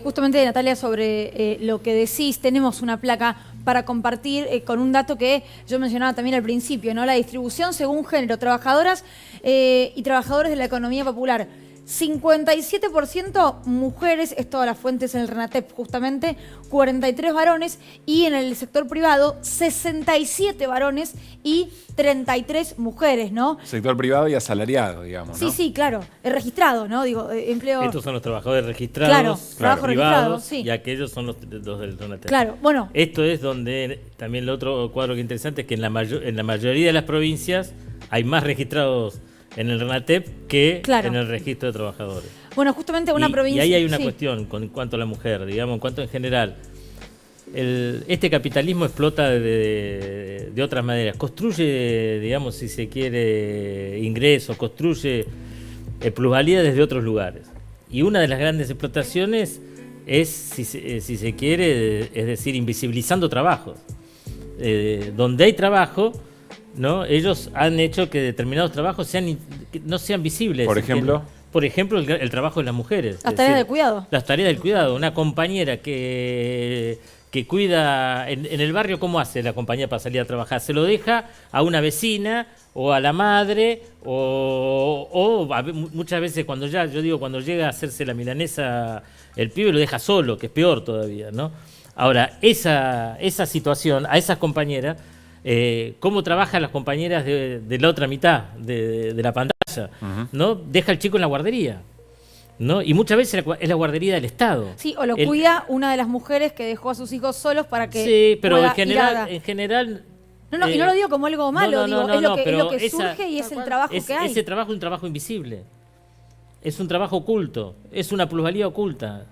Justamente, Natalia, sobre lo que decís, tenemos una placa para compartir con un dato que yo mencionaba también al principio, ¿no? La distribución según género, trabajadoras y trabajadores de la economía popular. 57% mujeres, es todas las fuentes en el RENATEP justamente, 43 varones, y en el sector privado 67 varones y 33 mujeres, ¿no? Sector privado y asalariado, digamos, ¿no? Sí, sí, claro, registrado, ¿no? Digo, empleo... Estos son los trabajadores registrados, claro, trabajo registrado, sí. Y aquellos son los del RENATEP. Claro, bueno. Esto es donde, también el otro cuadro que es interesante, es que en la mayoría de las provincias hay más registrados en el RENATEP que en el registro de trabajadores. Bueno, justamente una provincia... Y ahí hay una cuestión en cuanto a la mujer, digamos, en cuanto en general. Este capitalismo explota de otras maneras. Construye, digamos, si se quiere, ingresos, construye plusvalía desde otros lugares. Y una de las grandes explotaciones es, si se quiere, es decir, invisibilizando trabajos. Donde hay trabajo, ¿no? Ellos han hecho que determinados trabajos no sean visibles. Por ejemplo. Por ejemplo, el trabajo de las mujeres. Las tareas del cuidado. Las tareas del cuidado. Una compañera que cuida en el barrio, ¿cómo hace la compañía para salir a trabajar? Se lo deja a una vecina o a la madre o muchas veces cuando llega a hacerse la milanesa el pibe lo deja solo, que es peor todavía, ¿no? Ahora, esa situación, a esas compañeras, cómo trabajan las compañeras de la otra mitad de la pantalla, ¿no? Deja al chico en la guardería, ¿no? Y muchas veces es la guardería del Estado. Sí, o lo cuida una de las mujeres que dejó a sus hijos solos para que... Sí, pero en general... No, y no lo digo como algo malo, es lo que surge y es el trabajo que hay. Ese trabajo es un trabajo invisible, es un trabajo oculto, es una plusvalía oculta.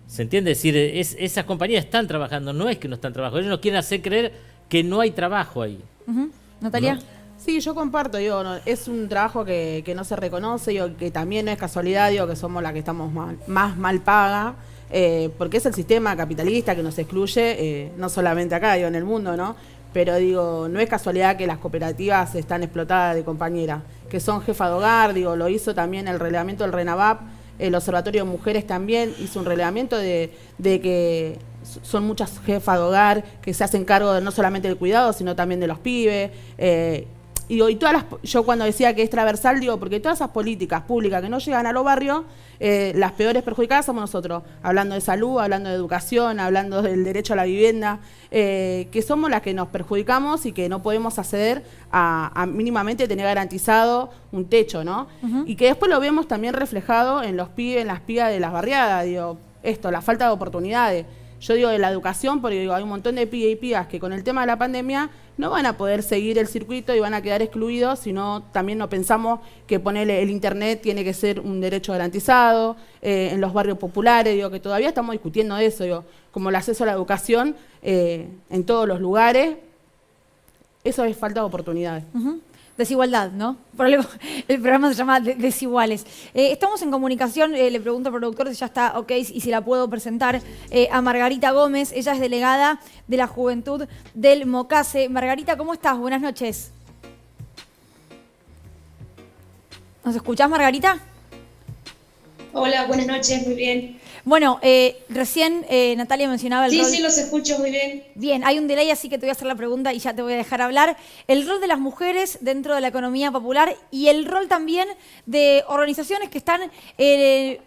¿Se entiende? Es decir, esas compañías están trabajando, no es que no están trabajando, ellos nos quieren hacer creer que no hay trabajo ahí. ¿Natalia? ¿No? Sí, yo comparto, digo, es un trabajo que no se reconoce, digo, que también no es casualidad, digo, que somos las que estamos más mal paga, porque es el sistema capitalista que nos excluye, no solamente acá, digo, en el mundo, ¿no? Pero digo, no es casualidad que las cooperativas están explotadas de compañeras, que son jefa de hogar, digo, lo hizo también el relevamiento del RENAVAP, el Observatorio de Mujeres también hizo un relevamiento de que son muchas jefas de hogar que se hacen cargo no solamente del cuidado, sino también de los pibes. Y yo cuando decía que es transversal, digo, porque todas esas políticas públicas que no llegan a los barrios, las peores perjudicadas somos nosotros, hablando de salud, hablando de educación, hablando del derecho a la vivienda, que somos las que nos perjudicamos y que no podemos acceder a mínimamente tener garantizado un techo, ¿no? Y que después lo vemos también reflejado en los pibes, en las pibas de las barriadas, digo, la falta de oportunidades. Yo digo de la educación porque digo, hay un montón de pibes y pibas que con el tema de la pandemia no van a poder seguir el circuito y van a quedar excluidos, sino también no pensamos que ponerle el internet tiene que ser un derecho garantizado, en los barrios populares, digo, que todavía estamos discutiendo eso, digo, como el acceso a la educación en todos los lugares, eso es falta de oportunidades. Desigualdad, ¿no? Por algo el programa se llama Desiguales. Estamos en comunicación, le pregunto al productor si ya está ok y si la puedo presentar a Margarita Gómez. Ella es delegada de la Juventud del MOCASE. Margarita, ¿cómo estás? Buenas noches. ¿Nos escuchás, Margarita? Hola, buenas noches, muy bien. Bueno, recién Natalia mencionaba el rol... Sí, los escucho muy bien. Bien, hay un delay, así que te voy a hacer la pregunta y ya te voy a dejar hablar. El rol de las mujeres dentro de la economía popular y el rol también de organizaciones que están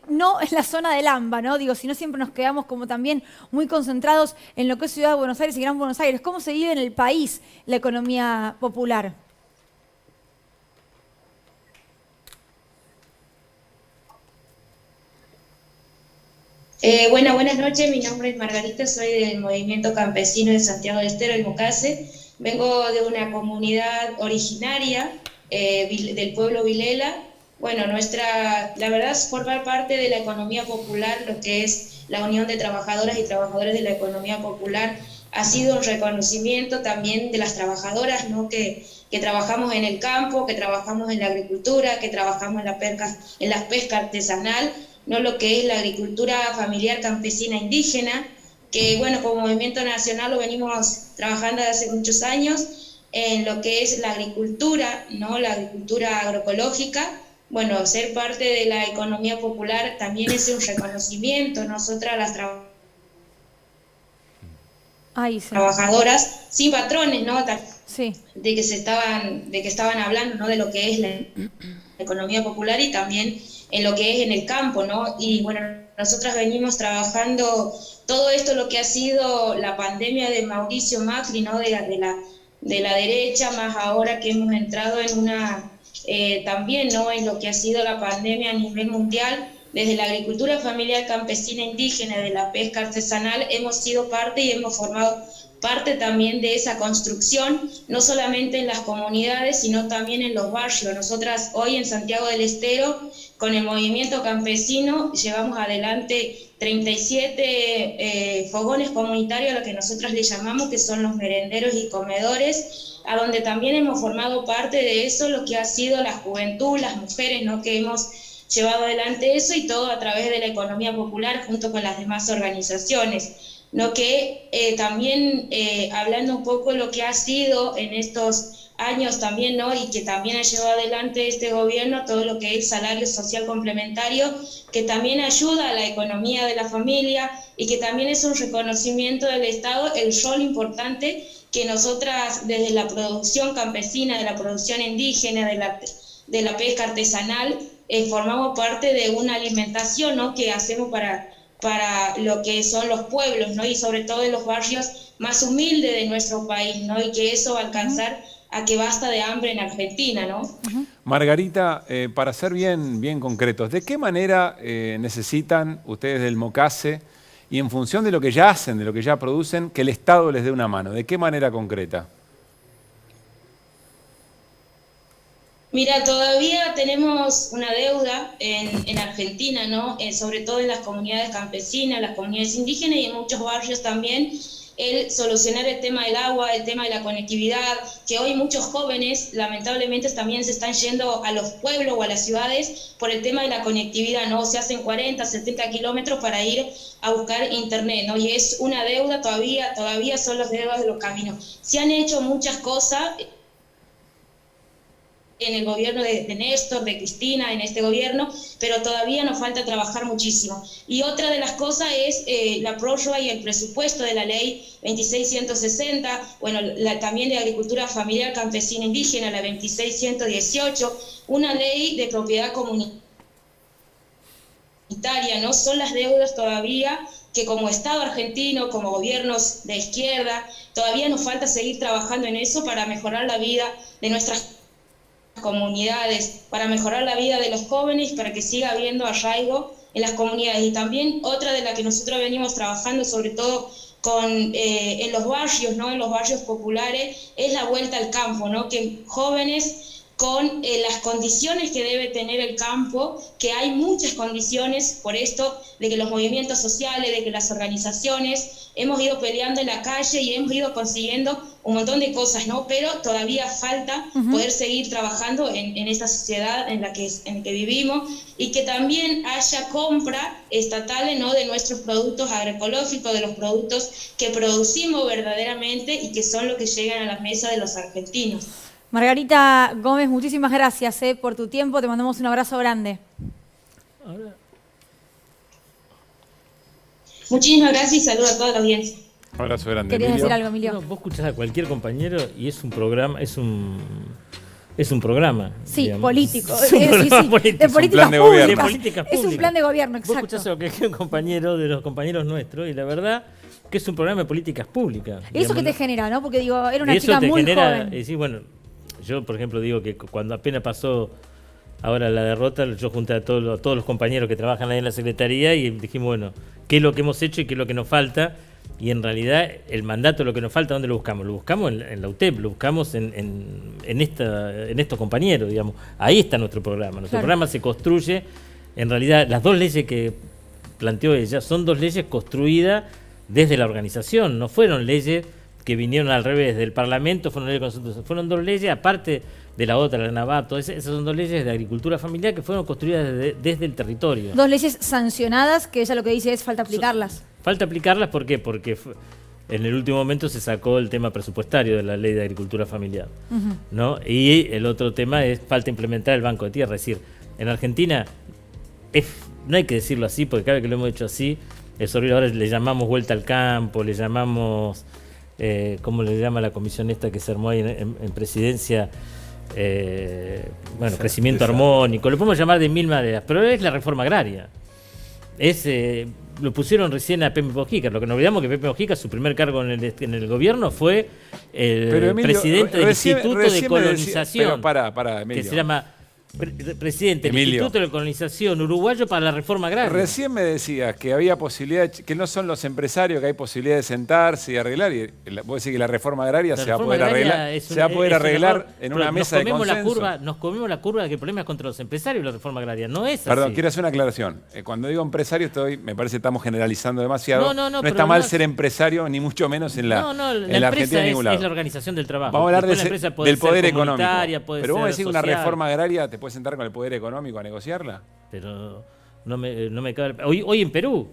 no en la zona del AMBA, ¿no? Digo, si no siempre nos quedamos como también muy concentrados en lo que es Ciudad de Buenos Aires y Gran Buenos Aires. ¿Cómo se vive en el país la economía popular? Buenas noches, mi nombre es Margarita, soy del Movimiento Campesino de Santiago del Estero, el MOCASE. Vengo de una comunidad originaria del pueblo Vilela. Bueno, la verdad es formar parte de la economía popular, lo que es la Unión de Trabajadoras y Trabajadores de la Economía Popular, ha sido un reconocimiento también de las trabajadoras, ¿no? que trabajamos en el campo, que trabajamos en la agricultura, que trabajamos en la pesca artesanal, ¿no? Lo que es la agricultura familiar campesina indígena, que bueno, como Movimiento Nacional lo venimos trabajando desde hace muchos años, en lo que es la agricultura, ¿no? La agricultura agroecológica. Bueno, ser parte de la economía popular también es un reconocimiento. Nosotras las trabajadoras sin patrones, ¿no? Sí. De que estaban hablando, ¿no? De lo que es la economía popular y también en lo que es en el campo, ¿no? Y bueno, nosotras venimos trabajando todo esto, lo que ha sido la pandemia de Mauricio Macri, ¿no? De la derecha, más ahora que hemos entrado en una también, ¿no? En lo que ha sido la pandemia a nivel mundial. Desde la agricultura familiar campesina indígena, de la pesca artesanal, hemos sido parte y hemos formado parte también de esa construcción, no solamente en las comunidades, sino también en los barrios. Nosotras hoy en Santiago del Estero, con el movimiento campesino, llevamos adelante 37 fogones comunitarios, a lo que nosotras le llamamos, que son los merenderos y comedores, a donde también hemos formado parte de eso, lo que ha sido la juventud, las mujeres, ¿no? Que hemos llevado adelante eso, y todo a través de la economía popular junto con las demás organizaciones, ¿no? Que también hablando un poco lo que ha sido en estos años también, ¿no? Y que también ha llevado adelante este gobierno, todo lo que es salario social complementario, que también ayuda a la economía de la familia y que también es un reconocimiento del Estado, el rol importante que nosotras desde la producción campesina, de la producción indígena, de la pesca artesanal, formamos parte de una alimentación, ¿no? Que hacemos para lo que son los pueblos, ¿no? Y sobre todo en los barrios más humildes de nuestro país, ¿no? Y que eso va a alcanzar a que basta de hambre en Argentina, ¿no? Margarita, para ser bien concretos, ¿de qué manera necesitan ustedes del MOCASE, y en función de lo que ya hacen, de lo que ya producen, que el Estado les dé una mano? ¿De qué manera concreta? Mira, todavía tenemos una deuda en Argentina, ¿no? Sobre todo en las comunidades campesinas, las comunidades indígenas y en muchos barrios también, el solucionar el tema del agua, el tema de la conectividad, que hoy muchos jóvenes lamentablemente también se están yendo a los pueblos o a las ciudades por el tema de la conectividad, ¿no? Se hacen 40, 70 kilómetros para ir a buscar internet, ¿no? Y es una deuda todavía son las deudas de los caminos. Se han hecho muchas cosas en el gobierno de Néstor, de Cristina, en este gobierno, pero todavía nos falta trabajar muchísimo. Y otra de las cosas es la prórroga y el presupuesto de la ley 2660, bueno, también de agricultura familiar campesina indígena, la 2618, una ley de propiedad comunitaria, ¿no? Son las deudas todavía que como Estado argentino, como gobiernos de izquierda, todavía nos falta seguir trabajando en eso para mejorar la vida de nuestras comunidades, para mejorar la vida de los jóvenes, para que siga habiendo arraigo en las comunidades. Y también otra de la que nosotros venimos trabajando, sobre todo en los barrios, ¿no? En los barrios populares, es la vuelta al campo, ¿no? Que jóvenes con las condiciones que debe tener el campo, que hay muchas condiciones por esto, de que los movimientos sociales, de que las organizaciones hemos ido peleando en la calle y hemos ido consiguiendo un montón de cosas, ¿no? Pero todavía falta poder seguir trabajando en esta sociedad en la que vivimos, y que también haya compra estatal, ¿no? De nuestros productos agroecológicos, de los productos que producimos verdaderamente y que son los que llegan a las mesas de los argentinos. Margarita Gómez, muchísimas gracias por tu tiempo. Te mandamos un abrazo grande. Muchísimas gracias y saludo a toda la audiencia. Un abrazo grande. ¿Querías decir algo, Emilio? No, vos escuchás a cualquier compañero y es un programa, es un programa. Sí, digamos. político. Es un programa político. De políticas públicas. De políticas Es un plan de gobierno, exacto. Vos escuchás a lo que es un compañero de los compañeros nuestros y la verdad que es un programa de políticas públicas. Eso que te genera, ¿no? Porque digo, era una eso chica te muy genera, joven. Sí, bueno, yo por ejemplo digo que cuando apenas pasó ahora la derrota, yo junté a todos los compañeros que trabajan ahí en la Secretaría y dijimos, bueno, ¿qué es lo que hemos hecho y qué es lo que nos falta? Y en realidad el mandato, lo que nos falta, ¿dónde lo buscamos? Lo buscamos en la UTEP, lo buscamos en estos compañeros, digamos. Ahí está nuestro programa. Nuestro programa se construye, en realidad, las dos leyes que planteó ella son dos leyes construidas desde la organización, no fueron leyes que vinieron al revés del Parlamento, fueron 2 leyes, aparte de la otra, la Navato, esas son 2 leyes de agricultura familiar que fueron construidas desde el territorio. 2 leyes sancionadas, que ella lo que dice es falta aplicarlas. Falta aplicarlas, ¿por qué? Porque en el último momento se sacó el tema presupuestario de la ley de agricultura familiar, ¿no? Y el otro tema es falta implementar el Banco de Tierra. Es decir, en Argentina, no hay que decirlo así, porque cada vez que lo hemos hecho así, es horrible. Ahora le llamamos vuelta al campo, le llamamos, ¿cómo le llama la comisión esta que se armó ahí en presidencia? Crecimiento armónico, lo podemos llamar de 1000 maneras, pero es la reforma agraria. Lo pusieron recién a Pepe Mojica. Lo que nos olvidamos que Pepe Mojica, su primer cargo en el gobierno fue el presidente del Instituto de Colonización, Emilio, que se llama presidente del Instituto de Colonización Uruguayo para la Reforma Agraria. Recién me decías que había posibilidad, que no son los empresarios, que hay posibilidad de sentarse y arreglar. Y vos decís que la reforma agraria se va a poder arreglar en una mesa de consenso. Nos comimos la curva de que el problema es contra los empresarios la reforma agraria. No es así. Perdón, quiero hacer una aclaración. Cuando digo empresario, me parece que estamos generalizando demasiado. No está mal ser empresario, ni mucho menos en la Argentina en ningún lado. Es la organización del trabajo. Vamos a hablar del poder económico. Pero vos decís que una reforma agraria te puedes sentar con el poder económico a negociarla. Pero no me cabe. Hoy en Perú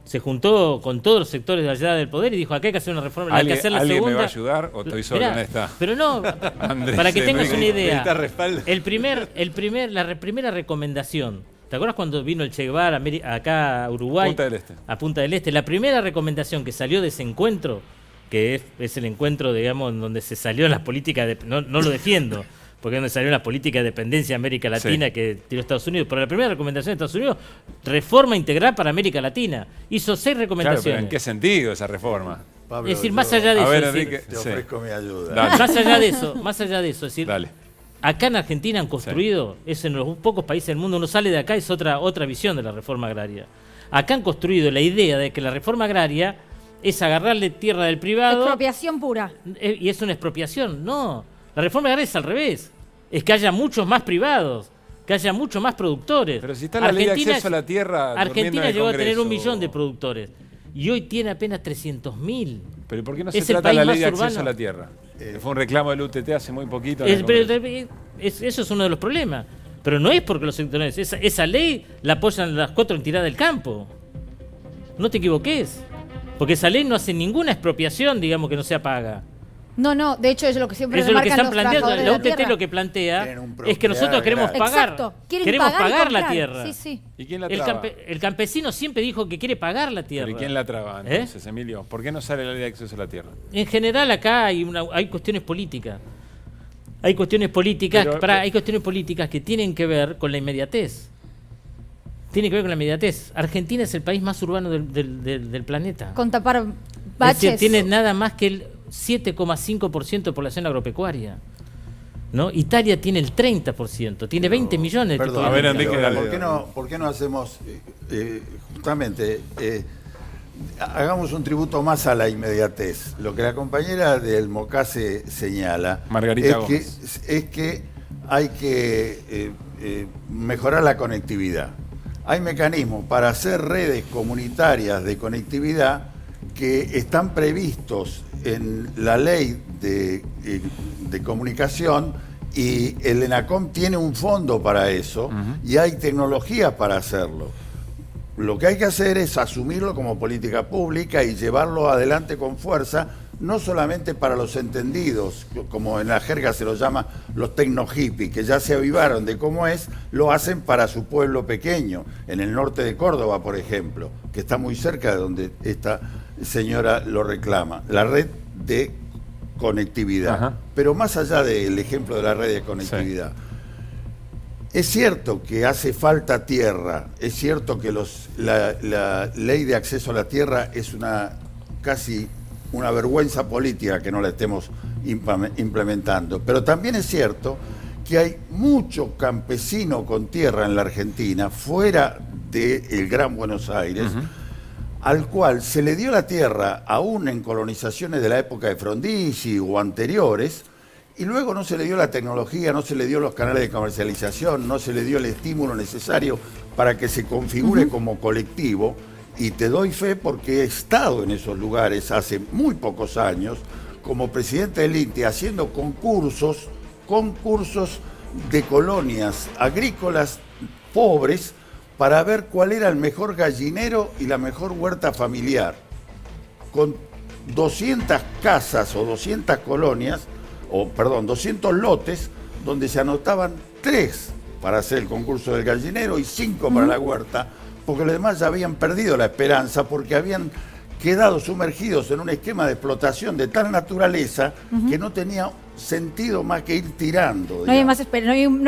se juntó con todos los sectores de allá del poder y dijo, acá hay que hacer una reforma, hay que hacer la segunda. ¿Alguien me va a ayudar o estoy solo en esta? Pero no, Andrés, para que tengas una idea, la primera recomendación, ¿te acuerdas cuando vino el Che Guevara acá a Uruguay? A Punta del Este. La primera recomendación que salió de ese encuentro, que es el encuentro, digamos, donde se salió las políticas, no lo defiendo, porque es donde salió la política de dependencia de América Latina que tiró Estados Unidos. Pero la primera recomendación de Estados Unidos, reforma integral para América Latina. Hizo 6 recomendaciones. Claro, pero ¿en qué sentido esa reforma? Pablo, es decir, más allá de eso. Enrique, te ofrezco mi ayuda. Más allá de eso, es decir, acá en Argentina han construido, es en los pocos países del mundo, uno sale de acá, es otra visión de la reforma agraria. Acá han construido la idea de que la reforma agraria es agarrarle tierra del privado. Expropiación pura. Y es una expropiación. No, la reforma agraria es al revés. Es que haya muchos más privados, que haya muchos más productores. Pero si está la ley de acceso a la tierra. Argentina llegó a tener 1 millón de productores y hoy tiene apenas 300.000. Pero ¿por qué no se trata la ley de acceso a la tierra? Fue un reclamo del UTT hace muy poquito. Eso es uno de los problemas. Pero no es porque los sectores. Esa ley la apoyan las 4 entidades del campo. No te equivoques. Porque esa ley no hace ninguna expropiación, digamos, que no sea paga. No, de hecho es lo que siempre eso es lo que están los planteando. La UTT tierra. lo que plantea es que nosotros queremos pagar. Exacto. Queremos pagar la tierra. Sí. ¿Y quién la traba? El campesino siempre dijo que quiere pagar la tierra. ¿Pero y quién la traba entonces, Emilio? ¿Por qué no sale la ley de acceso a la tierra? En general acá hay cuestiones políticas. Hay cuestiones políticas que tienen que ver con la inmediatez. Tiene que ver con la inmediatez. Argentina es el país más urbano del planeta. Con tapar baches. Es decir, tiene nada más que el 7,5% de población agropecuaria. ¿No? Italia tiene el 30%, tiene 20 millones. Perdón, a ver, Enrique, ¿por qué no hacemos justamente hagamos un tributo más a la inmediatez? Lo que la compañera del Mocase señala Margarita es que hay que mejorar la conectividad. Hay mecanismos para hacer redes comunitarias de conectividad que están previstos en la ley de comunicación y el ENACOM tiene un fondo para eso y hay tecnologías para hacerlo. Lo que hay que hacer es asumirlo como política pública y llevarlo adelante con fuerza, no solamente para los entendidos, como en la jerga se los llama los tecno-hippies, que ya se avivaron de cómo es, lo hacen para su pueblo pequeño, en el norte de Córdoba, por ejemplo, que está muy cerca de donde esta señora lo reclama, la red de conectividad. Pero más allá del ejemplo de la red de conectividad, es cierto que hace falta tierra, es cierto que la ley de acceso a la tierra es casi una vergüenza política que no la estemos implementando, pero también es cierto que hay mucho campesino con tierra en la Argentina, fuera del Gran Buenos Aires, al cual se le dio la tierra aún en colonizaciones de la época de Frondizi o anteriores, y luego no se le dio la tecnología, no se le dio los canales de comercialización, no se le dio el estímulo necesario para que se configure como colectivo, y te doy fe porque he estado en esos lugares hace muy pocos años, como presidente del INTI, haciendo concursos de colonias agrícolas pobres para ver cuál era el mejor gallinero y la mejor huerta familiar. Con 200 casas o 200 colonias, 200 lotes, donde se anotaban 3 para hacer el concurso del gallinero y 5 para la huerta, porque los demás ya habían perdido la esperanza porque habían quedado sumergidos en un esquema de explotación de tal naturaleza que no tenía sentido más que ir tirando. No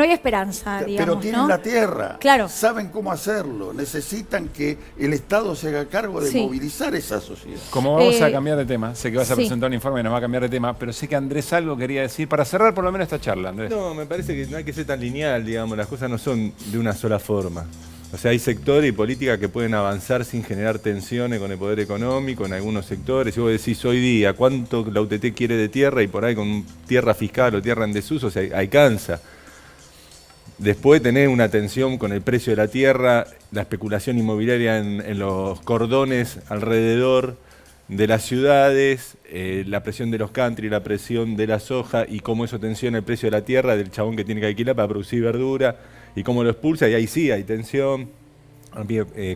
hay esperanza, digamos, pero tienen la tierra, claro. Saben cómo hacerlo, necesitan que el Estado se haga cargo de movilizar esa sociedad. Como vamos a cambiar de tema, sé que vas a presentar un informe y nos va a cambiar de tema, pero sé que Andrés algo quería decir para cerrar por lo menos esta charla, Andrés. No, me parece que no hay que ser tan lineal, digamos, las cosas no son de una sola forma. O sea, hay sectores y políticas que pueden avanzar sin generar tensiones con el poder económico en algunos sectores. Si vos decís hoy día cuánto la UTT quiere de tierra y por ahí con tierra fiscal o tierra en desuso se alcanza. Después tenés una tensión con el precio de la tierra, la especulación inmobiliaria en los cordones alrededor de las ciudades, la presión de los country, la presión de la soja y cómo eso tensiona el precio de la tierra del chabón que tiene que alquilar para producir verdura y cómo lo expulsa, y ahí sí hay tensión.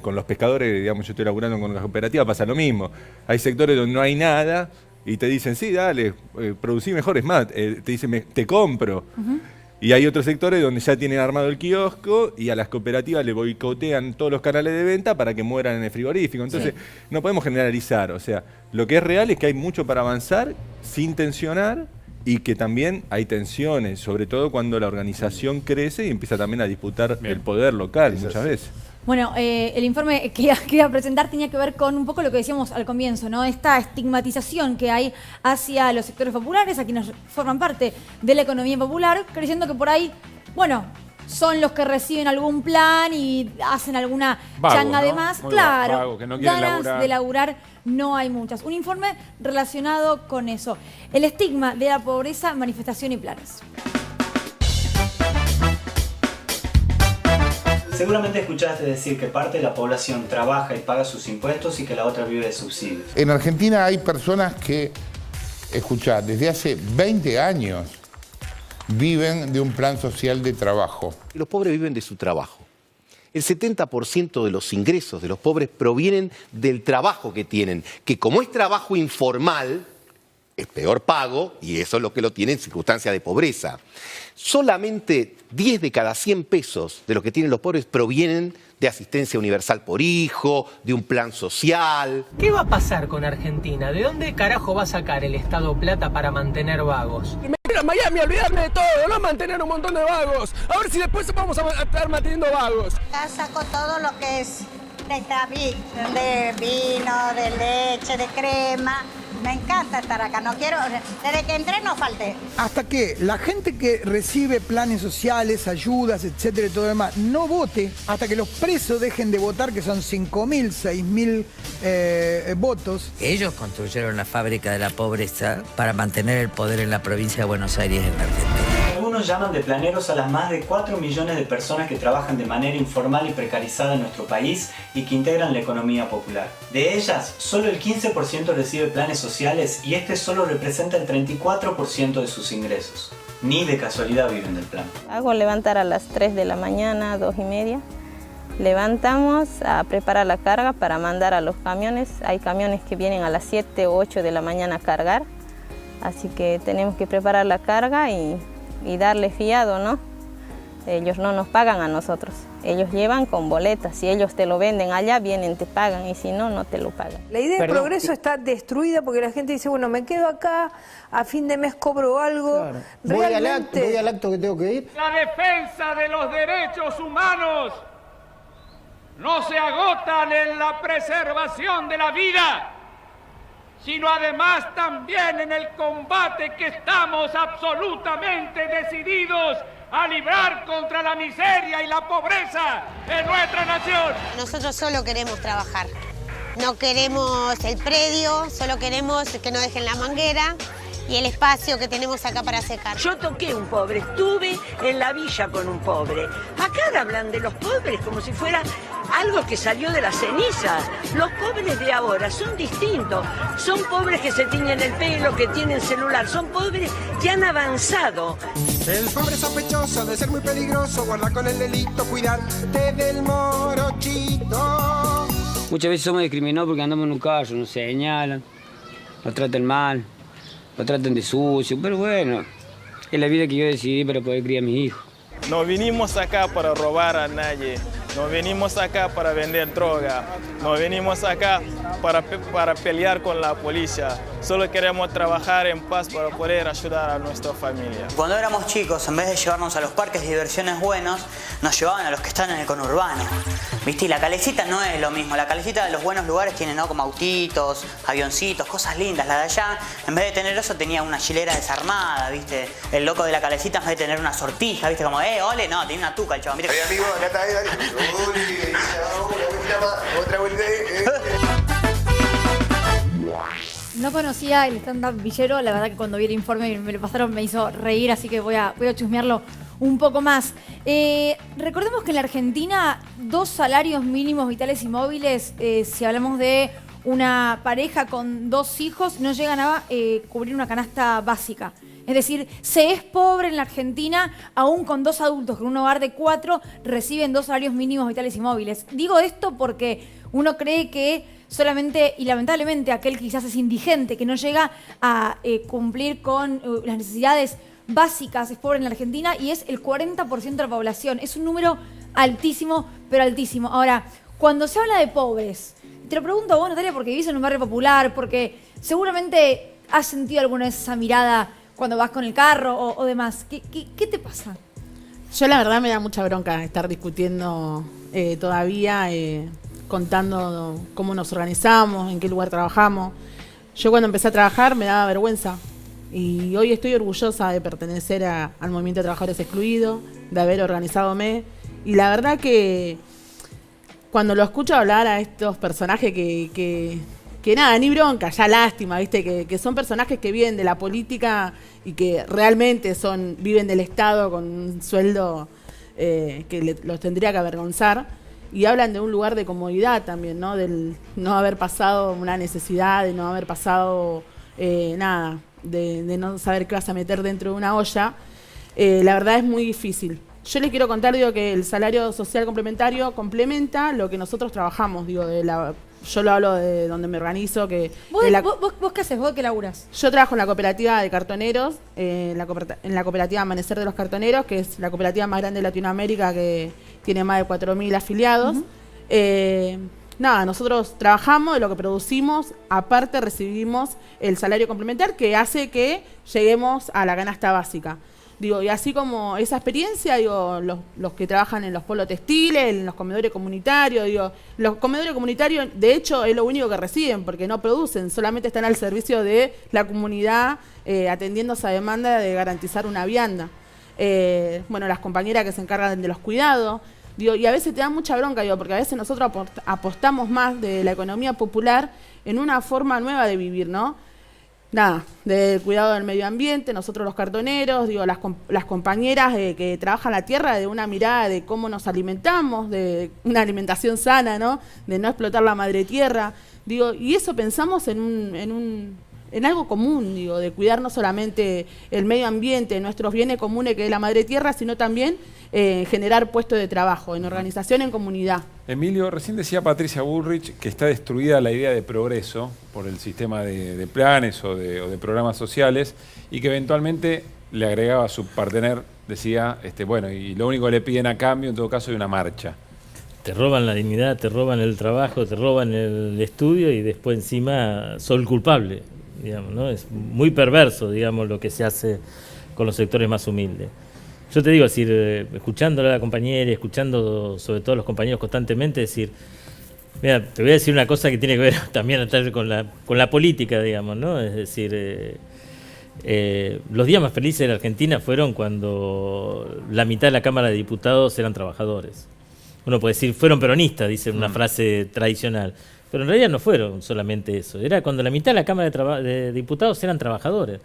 Con los pescadores, digamos, yo estoy laburando con las cooperativas, pasa lo mismo. Hay sectores donde no hay nada y te dicen, sí, dale, producí mejor, es más, te dicen, te compro. Y hay otros sectores donde ya tienen armado el kiosco y a las cooperativas le boicotean todos los canales de venta para que mueran en el frigorífico. Entonces, no podemos generalizar. O sea, lo que es real es que hay mucho para avanzar sin tensionar y que también hay tensiones, sobre todo cuando la organización crece y empieza también a disputar el poder local muchas veces. Bueno, el informe que iba a presentar tenía que ver con un poco lo que decíamos al comienzo, ¿no? Esta estigmatización que hay hacia los sectores populares, a quienes forman parte de la economía popular, creyendo que por ahí, bueno, son los que reciben algún plan y hacen alguna changa de más. Muy claro, vago, que no quieren ganas de laburar no hay muchas. Un informe relacionado con eso. El estigma de la pobreza, manifestación y planes. Seguramente escuchaste decir que parte de la población trabaja y paga sus impuestos y que la otra vive de subsidios. En Argentina hay personas que, escuchá, desde hace 20 años viven de un plan social de trabajo. Los pobres viven de su trabajo. El 70% de los ingresos de los pobres provienen del trabajo que tienen, que como es trabajo informal, es peor pago y eso es lo que lo tiene en circunstancias de pobreza. Solamente 10 de cada 100 pesos de lo que tienen los pobres provienen de asistencia universal por hijo, de un plan social. ¿Qué va a pasar con Argentina? ¿De dónde carajo va a sacar el Estado plata para mantener vagos? Mira, Miami, olvidarme de todo, no mantener un montón de vagos. A ver si después vamos a estar manteniendo vagos. Ya saco todo lo que es de vino, de leche, de crema. Me encanta estar acá, no quiero, desde que entré no falté. Hasta que la gente que recibe planes sociales, ayudas, etcétera y todo lo demás, no vote, hasta que los presos dejen de votar, que son 5.000, 6.000 votos. Ellos construyeron la fábrica de la pobreza para mantener el poder en la provincia de Buenos Aires en Argentina. Algunos llaman de planeros a las más de 4 millones de personas que trabajan de manera informal y precarizada en nuestro país y que integran la economía popular. De ellas, solo el 15% recibe planes sociales y este solo representa el 34% de sus ingresos. Ni de casualidad viven del plan. Hago levantar a las 3 de la mañana, 2:30. Levantamos a preparar la carga para mandar a los camiones. Hay camiones que vienen a las 7 o 8 de la mañana a cargar. Así que tenemos que preparar la carga y darle fiado, ¿no? Ellos no nos pagan a nosotros. Ellos llevan con boletas. Si ellos te lo venden allá, vienen, te pagan. Y si no, no te lo pagan. La idea de progreso está destruida porque la gente dice, bueno, me quedo acá, a fin de mes cobro algo. Claro. Realmente... Voy al acto que tengo que ir. La defensa de los derechos humanos no se agotan en la preservación de la vida, sino además también en el combate que estamos absolutamente decididos a librar contra la miseria y la pobreza en nuestra nación. Nosotros solo queremos trabajar, no queremos el predio, solo queremos que nos dejen la manguera y el espacio que tenemos acá para secar. Yo toqué un pobre, estuve en la villa con un pobre. Acá hablan de los pobres como si fuera algo que salió de las cenizas. Los pobres de ahora son distintos. Son pobres que se tiñen el pelo, que tienen celular. Son pobres que han avanzado. El pobre sospechoso de ser muy peligroso, guarda con el delito, cuidarte del morochito. Muchas veces somos discriminados porque andamos en un carro, nos señalan, nos tratan mal, nos tratan de sucio, pero bueno, es la vida que yo decidí para poder criar a mis hijos. No vinimos acá para robar a nadie, no venimos acá para vender droga, no venimos acá para pelear con la policía. Solo queremos trabajar en paz para poder ayudar a nuestra familia. Cuando éramos chicos, en vez de llevarnos a los parques de diversiones buenos, nos llevaban a los que están en el conurbano. ¿Viste? Y la Calecita no es lo mismo. La Calecita de los buenos lugares tiene, ¿no?, como autitos, avioncitos, cosas lindas. La de allá, en vez de tener eso, tenía una chilera desarmada, ¿viste? El loco de la Calecita, en vez de tener una sortija, ¿viste? Como, ole, no, tenía una tuca el chabón. ¿Viste? Amigo, acá está, dale. Otra vuelta. No conocía el stand-up villero, la verdad que cuando vi el informe y me lo pasaron me hizo reír, así que voy a chusmearlo un poco más. Recordemos que en la Argentina 2 salarios mínimos vitales y móviles, si hablamos de una pareja con 2 hijos, no llegan a cubrir una canasta básica. Es decir, se es pobre en la Argentina, aún con 2 adultos, que en un hogar de 4 reciben 2 salarios mínimos vitales y móviles. Digo esto porque uno cree que solamente, y lamentablemente, aquel que quizás es indigente, que no llega a cumplir con las necesidades básicas, es pobre en la Argentina, y es el 40% de la población. Es un número altísimo, pero altísimo. Ahora, cuando se habla de pobres, te lo pregunto a vos, Natalia, porque vivís en un barrio popular, porque seguramente has sentido alguna vez esa mirada cuando vas con el carro o demás. ¿Qué te pasa? Yo la verdad me da mucha bronca estar discutiendo todavía, contando cómo nos organizamos, en qué lugar trabajamos. Yo cuando empecé a trabajar me daba vergüenza y hoy estoy orgullosa de pertenecer al Movimiento de Trabajadores Excluidos, de haber organizadome, y la verdad que cuando lo escucho hablar a estos personajes que nada, ni bronca, ya lástima, ¿viste? Que son personajes que viven de la política y que realmente viven del Estado con un sueldo que los tendría que avergonzar, y hablan de un lugar de comodidad también, ¿no? Del no haber pasado una necesidad, de no haber pasado nada, de no saber qué vas a meter dentro de una olla. La verdad es muy difícil. Yo les quiero contar, digo, que el salario social complementario complementa lo que nosotros trabajamos, digo, yo lo hablo de donde me organizo. ¿Vos qué haces? ¿Vos qué laburás? Yo trabajo en la cooperativa de cartoneros, en la cooperativa Amanecer de los Cartoneros, que es la cooperativa más grande de Latinoamérica, que tiene más de 4.000 afiliados. Nada, nosotros trabajamos de lo que producimos, aparte recibimos el salario complementario que hace que lleguemos a la canasta básica. Digo, y así como esa experiencia, digo, los que trabajan en los polos textiles, en los comedores comunitarios, digo, los comedores comunitarios, de hecho, es lo único que reciben, porque no producen, solamente están al servicio de la comunidad, atendiendo esa demanda de garantizar una vianda. Bueno, las compañeras que se encargan de los cuidados, digo, y a veces te da mucha bronca, digo, porque a veces nosotros apostamos más de la economía popular en una forma nueva de vivir, ¿no? Nada, del cuidado del medio ambiente, nosotros los cartoneros, digo, las compañeras que trabajan la tierra, de una mirada de cómo nos alimentamos, de una alimentación sana, ¿no? De no explotar la madre tierra, digo, y eso pensamos en algo común, digo, de cuidar no solamente el medio ambiente, nuestros bienes comunes que es la madre tierra, sino también generar puestos de trabajo, en organización, en comunidad. Emilio, recién decía Patricia Bullrich que está destruida la idea de progreso por el sistema de planes o de programas sociales, y que eventualmente le agregaba a su partener, decía, bueno, y lo único que le piden a cambio en todo caso es una marcha. Te roban la dignidad, te roban el trabajo, te roban el estudio y después encima son el culpable, digamos, ¿no? Es muy perverso, digamos, lo que se hace con los sectores más humildes. Yo te digo, decir, escuchándole a la compañera y escuchando sobre todo a los compañeros constantemente, decir, mira, te voy a decir una cosa que tiene que ver también con la política, digamos, ¿no? Es decir, los días más felices de la Argentina fueron cuando la mitad de la Cámara de Diputados eran trabajadores. Uno puede decir, fueron peronistas, dice una frase tradicional, pero en realidad no fueron solamente eso. Era cuando la mitad de la Cámara de Diputados eran trabajadores,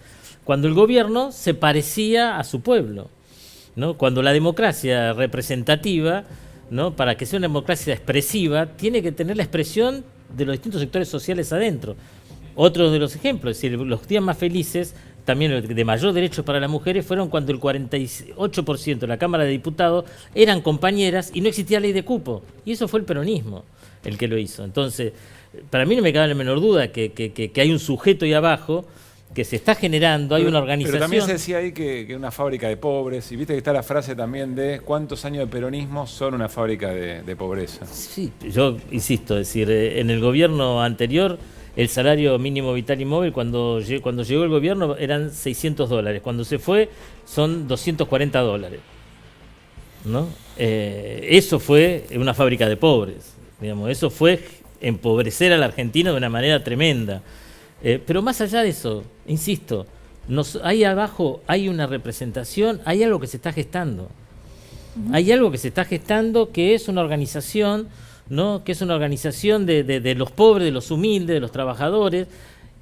cuando el gobierno se parecía a su pueblo, ¿no? Cuando la democracia representativa ¿no? Para que sea una democracia expresiva, tiene que tener la expresión de los distintos sectores sociales adentro. Otro de los ejemplos, es decir, los días más felices, también de mayor derechos para las mujeres, fueron cuando el 48% de la Cámara de Diputados eran compañeras y no existía ley de cupo. Y eso fue el peronismo el que lo hizo. Entonces, para mí no me cabe la menor duda que hay un sujeto ahí abajo que se está generando, hay una organización. Pero también se decía ahí que es una fábrica de pobres, y viste que está la frase también de cuántos años de peronismo son una fábrica de pobreza. Sí, yo insisto, es decir, en el gobierno anterior el salario mínimo vital y móvil cuando llegó el gobierno eran $600, cuando se fue son $240, ¿no? Eso fue una fábrica de pobres, digamos, eso fue empobrecer a la Argentina de una manera tremenda. Pero más allá de eso, insisto, ahí abajo hay una representación, hay algo que se está gestando. Hay algo que se está gestando que es una organización, ¿no? Que es una organización de los pobres, de los humildes, de los trabajadores,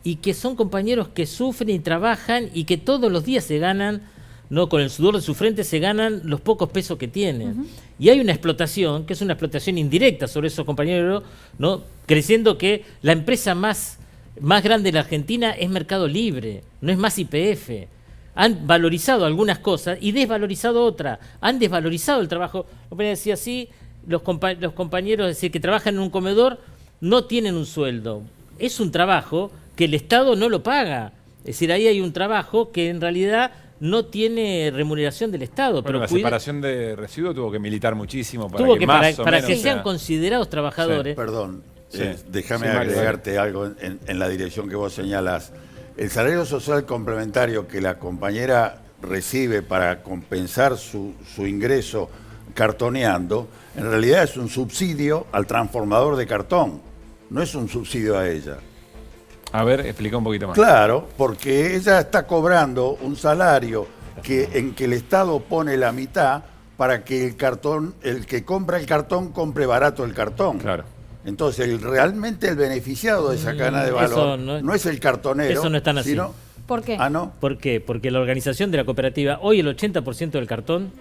y que son compañeros que sufren y trabajan y que todos los días se ganan, ¿no? Con el sudor de su frente se ganan los pocos pesos que tienen. Y hay una explotación, que es una explotación indirecta sobre esos compañeros, ¿no? Creciendo que la empresa más grande de la Argentina es Mercado Libre, no es más YPF. Han valorizado algunas cosas y desvalorizado otras. Han desvalorizado el trabajo. Lo podría decir así, los compañeros, es decir, que trabajan en un comedor no tienen un sueldo. Es un trabajo que el Estado no lo paga. Es decir, ahí hay un trabajo que en realidad no tiene remuneración del Estado. Bueno, pero la separación de residuos tuvo que militar muchísimo para que sean considerados trabajadores. Sí. Perdón, sí. Déjame Sí, agregarte algo en la dirección que vos señalás. El salario social complementario que la compañera recibe para compensar su ingreso cartoneando, en realidad es un subsidio al transformador de cartón, no es un subsidio a ella. A ver, explica un poquito más. Claro, porque ella está cobrando un salario en que el Estado pone la mitad para que el que compra el cartón compre barato el cartón. Claro. Entonces, realmente el beneficiado de esa cadena de valor no es el cartonero. Eso no es tan así. Sino, ¿por qué? ¿Ah, no? ¿Por qué? Porque la organización de la cooperativa, hoy el 80% del cartón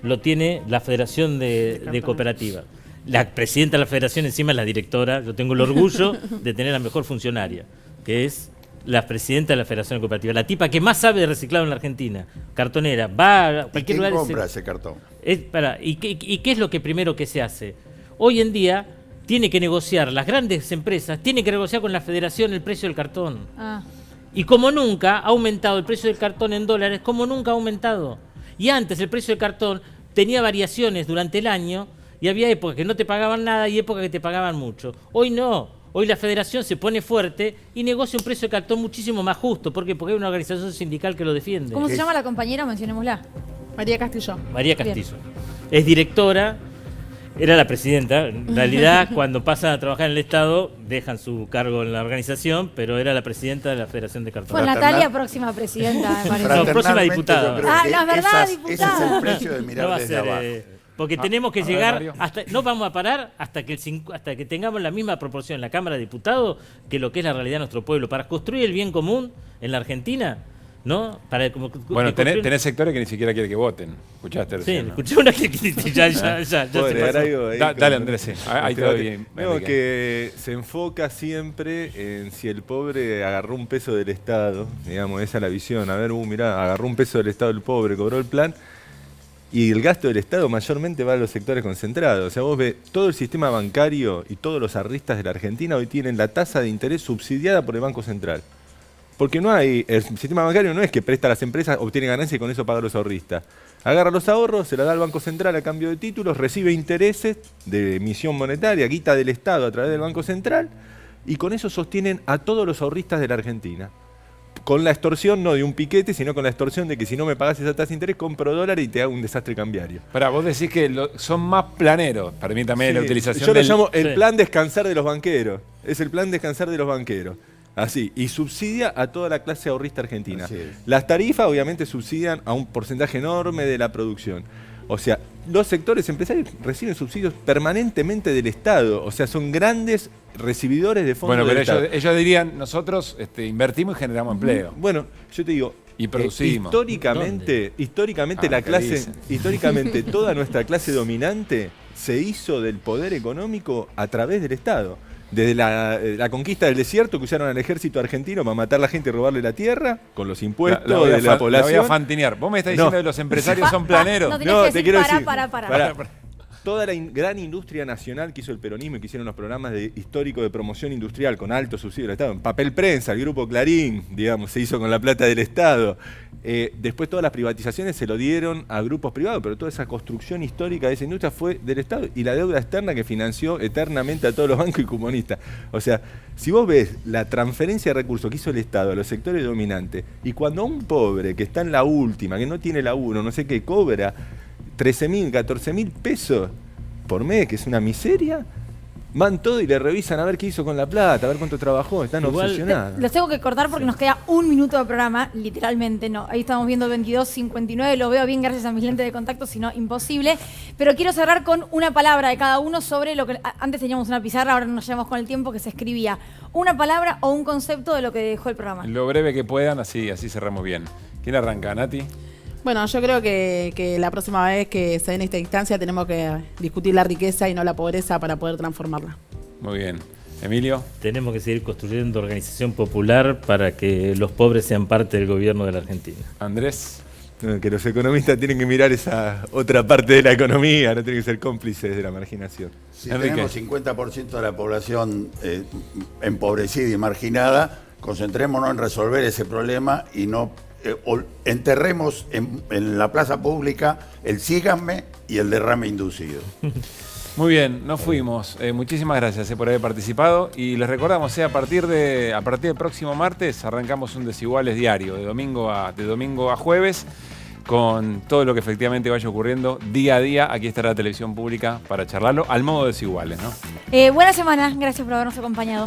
lo tiene la Federación de Cooperativas. La presidenta de la federación encima es la directora. Yo tengo el orgullo de tener la mejor funcionaria, que es la presidenta de la Federación de Cooperativas. La tipa que más sabe de reciclado en la Argentina, cartonera, va a cualquier lugar. ¿Y quién compra ese cartón? ¿Y qué es lo que primero que se hace? Hoy en día tiene que negociar, las grandes empresas tienen que negociar con la federación el precio del cartón. Y como nunca ha aumentado el precio del cartón en dólares, como nunca ha aumentado. Y antes el precio del cartón tenía variaciones durante el año y había épocas que no te pagaban nada y épocas que te pagaban mucho. Hoy no. Hoy la federación se pone fuerte y negocia un precio de cartón muchísimo más justo. ¿Por qué? Porque hay una organización sindical que lo defiende. ¿Cómo se llama la compañera? Mencionémosla. María Castillo. María Castillo. Es directora, era la presidenta. En realidad, cuando pasan a trabajar en el Estado, dejan su cargo en la organización, pero era la presidenta de la Federación de Cartón. Pues Natalia, próxima presidenta, me parece. No, próxima diputada. No, es verdad, diputada. Ese es el precio de mirar No va a desde ser, abajo. porque tenemos que llegar hasta, no vamos a parar hasta que tengamos la misma proporción en la Cámara de Diputados que lo que es la realidad de nuestro pueblo, para construir el bien común en la Argentina, ¿no? Bueno, tenés sectores que ni siquiera quieren que voten. ¿Escuchaste recién? Sí, escuché una que ya se pasó. Dale, Andrés, sí. Ahí te doy bien. No, que se enfoca siempre en si el pobre agarró un peso del Estado, digamos, esa es la visión. A ver, mirá, agarró un peso del Estado el pobre, cobró el plan. Y el gasto del Estado mayormente va a los sectores concentrados. O sea, vos ves, todo el sistema bancario y todos los ahorristas de la Argentina hoy tienen la tasa de interés subsidiada por el Banco Central. Porque el sistema bancario no es que presta a las empresas, obtiene ganancias y con eso paga a los ahorristas. Agarra los ahorros, se la da al Banco Central a cambio de títulos, recibe intereses de emisión monetaria, guita del Estado a través del Banco Central, y con eso sostienen a todos los ahorristas de la Argentina. Con la extorsión no de un piquete, sino con la extorsión de que si no me pagas esa tasa de interés, compro dólares y te hago un desastre cambiario. Pará, vos decís que son más planeros. Para mí también la utilización yo lo llamo el plan descansar de los banqueros. Es el plan descansar de los banqueros. Así, y subsidia a toda la clase ahorrista argentina. Las tarifas obviamente subsidian a un porcentaje enorme de la producción. O sea, los sectores empresarios reciben subsidios permanentemente del Estado. O sea, son grandes recibidores de fondos del Estado. Bueno, pero ellos dirían, nosotros invertimos y generamos empleo. Bueno, yo te digo, Y producimos. Históricamente la clase, históricamente toda nuestra clase dominante se hizo del poder económico a través del Estado. Desde la conquista del desierto, que usaron al ejército argentino para matar a la gente y robarle la tierra, con los impuestos de la población. La voy a fantinear. Vos me estás diciendo que los empresarios son planeros. No, te quiero decir. Para. Toda la gran industria nacional que hizo el peronismo y que hicieron los programas históricos de promoción industrial con alto subsidio del Estado, en papel prensa, el grupo Clarín, digamos, se hizo con la plata del Estado. Después todas las privatizaciones se lo dieron a grupos privados, pero toda esa construcción histórica de esa industria fue del Estado y la deuda externa que financió eternamente a todos los bancos y comunistas. O sea, si vos ves la transferencia de recursos que hizo el Estado a los sectores dominantes, y cuando un pobre que está en la última, que no tiene laburo, no sé qué, cobra 13.000, 14.000 pesos por mes, que es una miseria, van todo y le revisan a ver qué hizo con la plata, a ver cuánto trabajó, están obsesionados. Los tengo que cortar porque nos queda un minuto de programa, literalmente no. Ahí estamos viendo 22:59, lo veo bien gracias a mis lentes de contacto, si no, imposible. Pero quiero cerrar con una palabra de cada uno sobre lo que antes teníamos una pizarra, ahora nos llevamos con el tiempo que se escribía. Una palabra o un concepto de lo que dejó el programa. Lo breve que puedan, así cerramos bien. ¿Quién arranca, Nati? Bueno, yo creo que la próxima vez que se dé en esta instancia tenemos que discutir la riqueza y no la pobreza para poder transformarla. Muy bien. Emilio. Tenemos que seguir construyendo organización popular para que los pobres sean parte del gobierno de la Argentina. Andrés. Que los economistas tienen que mirar esa otra parte de la economía, no tienen que ser cómplices de la marginación. Si tenemos 50% de la población empobrecida y marginada, concentrémonos en resolver ese problema y no enterremos en la plaza pública el síganme y el derrame inducido. Muy bien, nos fuimos. Muchísimas gracias por haber participado y les recordamos, a partir del próximo martes arrancamos un Desiguales diario, de domingo a jueves, con todo lo que efectivamente vaya ocurriendo día a día. Aquí estará la televisión pública para charlarlo al modo Desiguales, ¿no? Buena semana, gracias por habernos acompañado.